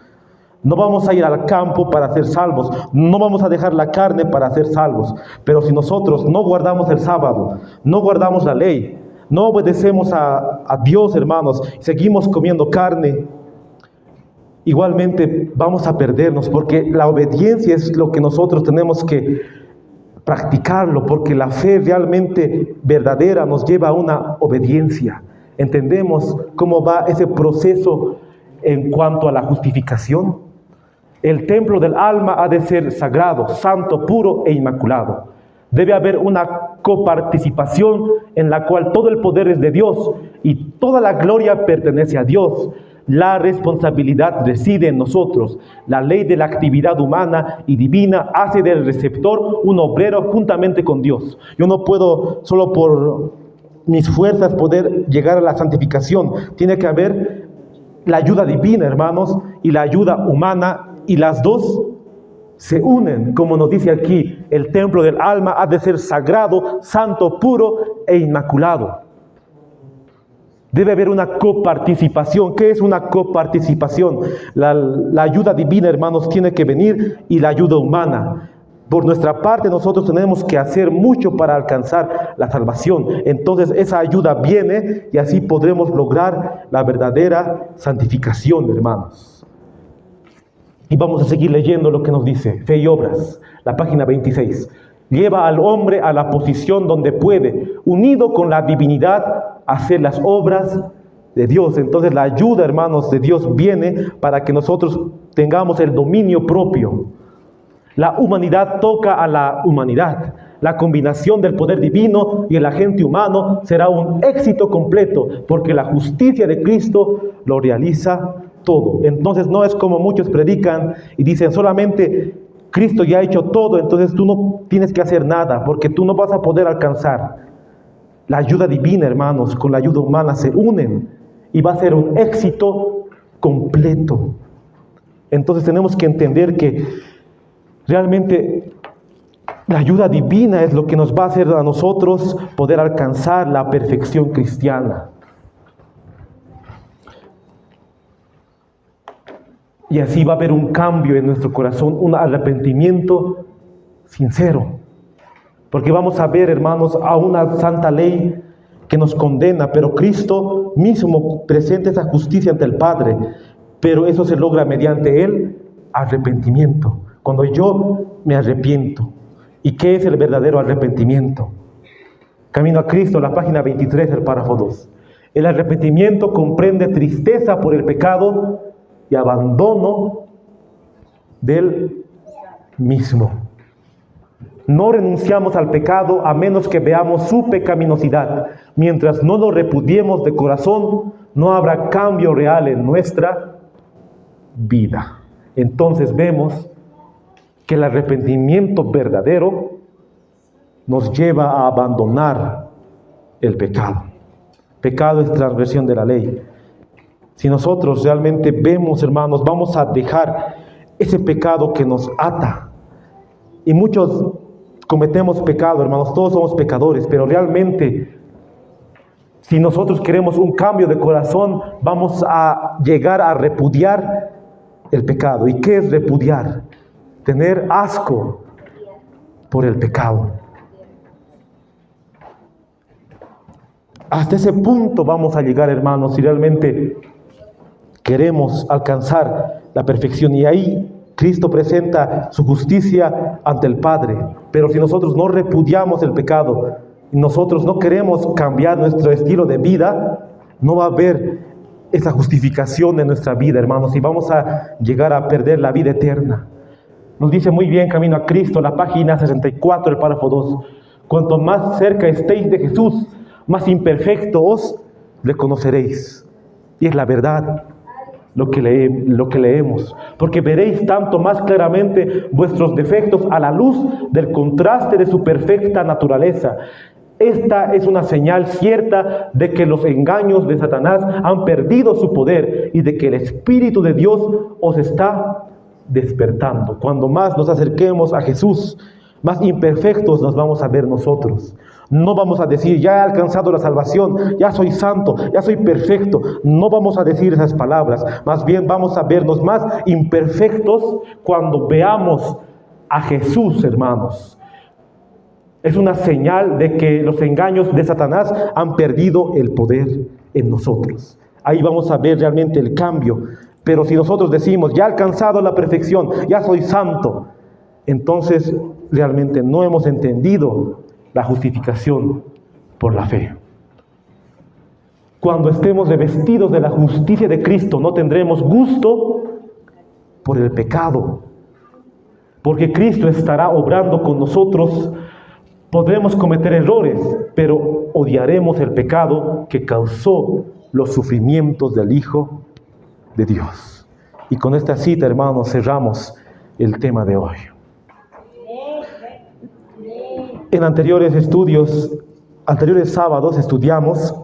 No vamos a ir al campo para ser salvos. No vamos a dejar la carne para ser salvos. Pero si nosotros no guardamos el sábado, no guardamos la ley, no obedecemos a Dios, hermanos, seguimos comiendo carne, igualmente vamos a perdernos, porque la obediencia es lo que nosotros tenemos que practicarlo, porque la fe realmente verdadera nos lleva a una obediencia. ¿Entendemos cómo va ese proceso en cuanto a la justificación? El templo del alma ha de ser sagrado, santo, puro e inmaculado. Debe haber una coparticipación en la cual todo el poder es de Dios y toda la gloria pertenece a Dios. La responsabilidad reside en nosotros. La ley de la actividad humana y divina hace del receptor un obrero juntamente con Dios. Yo no puedo solo por mis fuerzas poder llegar a la santificación. Tiene que haber la ayuda divina, hermanos, y la ayuda humana, y las dos se unen, como nos dice aquí, el templo del alma ha de ser sagrado, santo, puro e inmaculado. Debe haber una coparticipación. ¿Qué es una coparticipación? La ayuda divina, hermanos, tiene que venir, y la ayuda humana. Por nuestra parte, nosotros tenemos que hacer mucho para alcanzar la salvación. Entonces, esa ayuda viene y así podremos lograr la verdadera santificación, hermanos. Y vamos a seguir leyendo lo que nos dice Fe y Obras, la página 26. Lleva al hombre a la posición donde puede, unido con la divinidad, hacer las obras de Dios. Entonces la ayuda, hermanos, de Dios viene para que nosotros tengamos el dominio propio. La humanidad toca a la humanidad. La combinación del poder divino y el agente humano será un éxito completo, porque la justicia de Cristo lo realiza todo. Entonces no es como muchos predican y dicen solamente Cristo ya ha hecho todo, entonces tú no tienes que hacer nada, porque tú no vas a poder alcanzar. La ayuda divina, hermanos, con la ayuda humana se unen y va a ser un éxito completo. Entonces tenemos que entender que realmente la ayuda divina es lo que nos va a hacer a nosotros poder alcanzar la perfección cristiana. Y así va a haber un cambio en nuestro corazón, un arrepentimiento sincero. Porque vamos a ver, hermanos, a una santa ley que nos condena, pero Cristo mismo presenta esa justicia ante el Padre. Pero eso se logra mediante el arrepentimiento. Cuando yo me arrepiento. ¿Y qué es el verdadero arrepentimiento? Camino a Cristo, la página 23, el párrafo 2. El arrepentimiento comprende tristeza por el pecado y abandono del mismo. No renunciamos al pecado a menos que veamos su pecaminosidad. Mientras no lo repudiemos de corazón, no habrá cambio real en nuestra vida. Entonces vemos que el arrepentimiento verdadero nos lleva a abandonar el pecado. Pecado es transgresión de la ley. Si nosotros realmente vemos, hermanos, vamos a dejar ese pecado que nos ata. Y muchos cometemos pecado, hermanos, todos somos pecadores, pero realmente, si nosotros queremos un cambio de corazón, vamos a llegar a repudiar el pecado. ¿Y qué es repudiar? Tener asco por el pecado. Hasta ese punto vamos a llegar, hermanos, si realmente queremos alcanzar la perfección. Y ahí Cristo presenta su justicia ante el Padre. Pero si nosotros no repudiamos el pecado, y nosotros no queremos cambiar nuestro estilo de vida, no va a haber esa justificación en nuestra vida, hermanos, y vamos a llegar a perder la vida eterna. Nos dice muy bien Camino a Cristo, la página 64, el párrafo 2. Cuanto más cerca estéis de Jesús, más imperfectos le conoceréis. Y es la verdad lo que leemos. Porque veréis tanto más claramente vuestros defectos a la luz del contraste de su perfecta naturaleza. Esta es una señal cierta de que los engaños de Satanás han perdido su poder y de que el Espíritu de Dios os está despertando. Cuando más nos acerquemos a Jesús, más imperfectos nos vamos a ver nosotros. No vamos a decir, ya he alcanzado la salvación, ya soy santo, ya soy perfecto. No vamos a decir esas palabras. Más bien vamos a vernos más imperfectos cuando veamos a Jesús, hermanos. Es una señal de que los engaños de Satanás han perdido el poder en nosotros. Ahí vamos a ver realmente el cambio. Pero si nosotros decimos, ya he alcanzado la perfección, ya soy santo, entonces realmente no hemos entendido la justificación por la fe. Cuando estemos revestidos de la justicia de Cristo, no tendremos gusto por el pecado, porque Cristo estará obrando con nosotros. Podremos cometer errores, pero odiaremos el pecado que causó los sufrimientos del Hijo de Dios. Y con esta cita, hermanos, cerramos el tema de hoy. En anteriores sábados estudiamos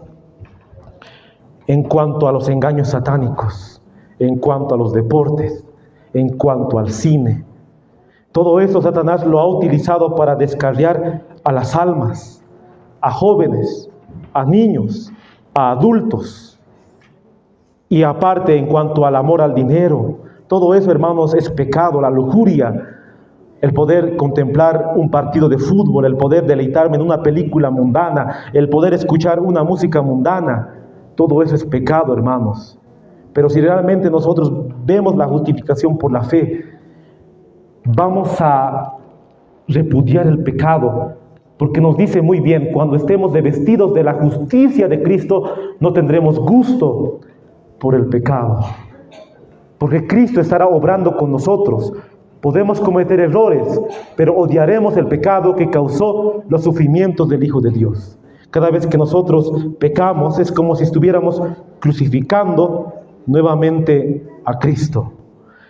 en cuanto a los engaños satánicos, en cuanto a los deportes, en cuanto al cine. Todo eso Satanás lo ha utilizado para descarriar a las almas, a jóvenes, a niños, a adultos. Y aparte, en cuanto al amor al dinero, todo eso, hermanos, es pecado, la lujuria, el poder contemplar un partido de fútbol, el poder deleitarme en una película mundana, el poder escuchar una música mundana, todo eso es pecado, hermanos. Pero si realmente nosotros vemos la justificación por la fe, vamos a repudiar el pecado, porque nos dice muy bien, cuando estemos revestidos de la justicia de Cristo, no tendremos gusto por el pecado, porque Cristo estará obrando con nosotros. Podemos cometer errores, pero odiaremos el pecado que causó los sufrimientos del Hijo de Dios. Cada vez que nosotros pecamos, es como si estuviéramos crucificando nuevamente a Cristo.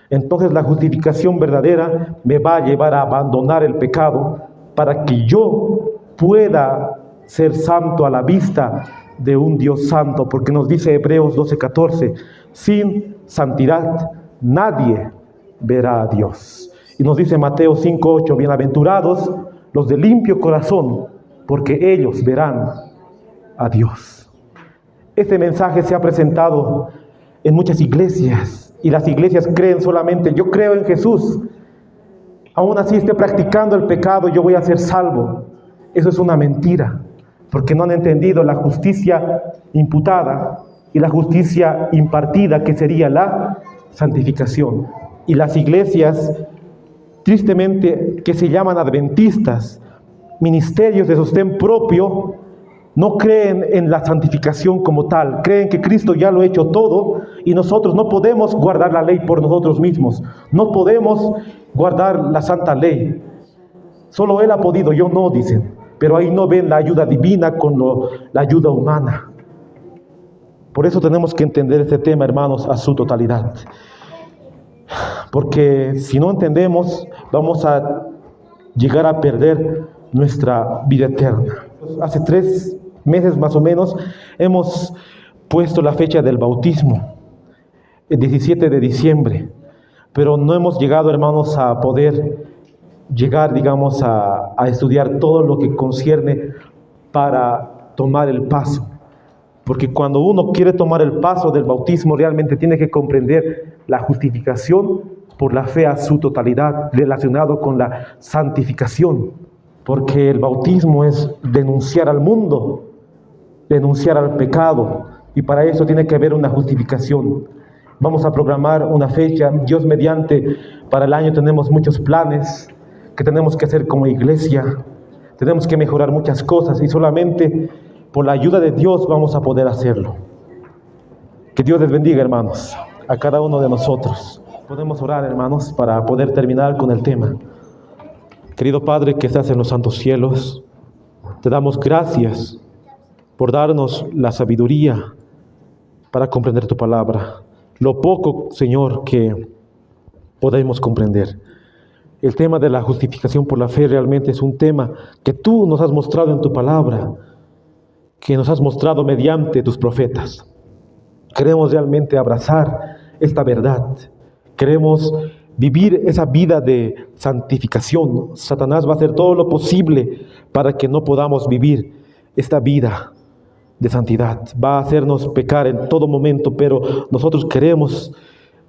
Entonces la justificación verdadera me va a llevar a abandonar el pecado para que yo pueda ser santo a la vista de un Dios santo, porque nos dice Hebreos 12:14, sin santidad nadie verá a Dios. Y nos dice Mateo 5:8, bienaventurados los de limpio corazón, porque ellos verán a Dios. Este mensaje se ha presentado en muchas iglesias, y las iglesias creen solamente, yo creo en Jesús, aún así esté practicando el pecado, yo voy a ser salvo. Eso es una mentira, porque no han entendido la justicia imputada y la justicia impartida, que sería la santificación. Y las iglesias, tristemente, que se llaman adventistas, ministerios de sostén propio, no creen en la santificación como tal. Creen que Cristo ya lo ha hecho todo y nosotros no podemos guardar la ley por nosotros mismos. No podemos guardar la santa ley. Solo Él ha podido, yo no, dicen. Pero ahí no ven la ayuda divina con la ayuda humana. Por eso tenemos que entender este tema, hermanos, a su totalidad. Porque si no entendemos, vamos a llegar a perder nuestra vida eterna. Hace 3 meses más o menos hemos puesto la fecha del bautismo, el 17 de diciembre, pero no hemos llegado, hermanos, a poder llegar, digamos, a estudiar todo lo que concierne para tomar el paso. Porque cuando uno quiere tomar el paso del bautismo, realmente tiene que comprender la justificación por la fe a su totalidad, relacionado con la santificación. Porque el bautismo es denunciar al mundo, denunciar al pecado, y para eso tiene que haber una justificación. Vamos a programar una fecha, Dios mediante, para el año tenemos muchos planes que tenemos que hacer como iglesia, tenemos que mejorar muchas cosas, y solamente por la ayuda de Dios vamos a poder hacerlo. Que Dios les bendiga, hermanos, a cada uno de nosotros. Podemos orar, hermanos, para poder terminar con el tema. Querido Padre que estás en los santos cielos, Te damos gracias por darnos la sabiduría para comprender tu palabra. Lo poco, Señor, que podemos comprender. El tema de la justificación por la fe realmente es un tema que tú nos has mostrado en tu palabra, que nos has mostrado mediante tus profetas. Queremos realmente abrazar esta verdad. Queremos vivir esa vida de santificación. Satanás va a hacer todo lo posible para que no podamos vivir esta vida de santidad. Va a hacernos pecar en todo momento, pero nosotros queremos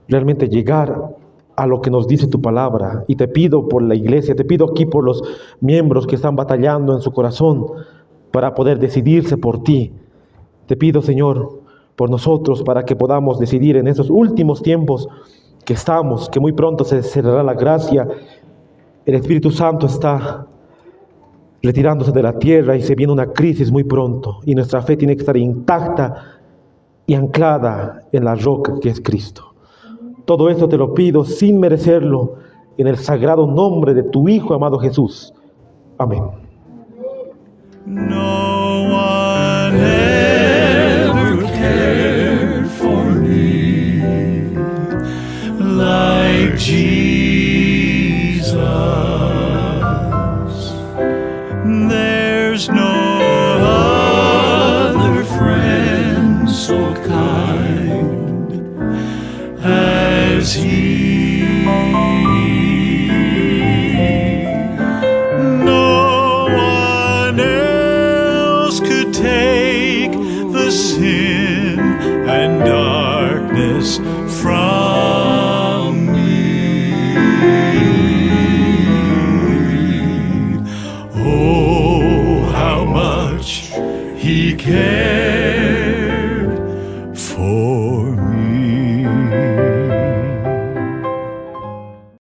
realmente llegar a lo que nos dice tu palabra. Y te pido por la iglesia, te pido aquí por los miembros que están batallando en su corazón para poder decidirse por ti. Te pido, Señor, por nosotros, para que podamos decidir en esos últimos tiempos que estamos, que muy pronto se cerrará la gracia. El Espíritu Santo está retirándose de la tierra y se viene una crisis muy pronto. Y nuestra fe tiene que estar intacta y anclada en la roca que es Cristo. Todo esto te lo pido sin merecerlo, en el sagrado nombre de tu Hijo amado Jesús. Amén. No one ever cared for me like Jesus. There's no other friend so kind as He. No one else could take the sin and darkness from me. Oh, how much He cares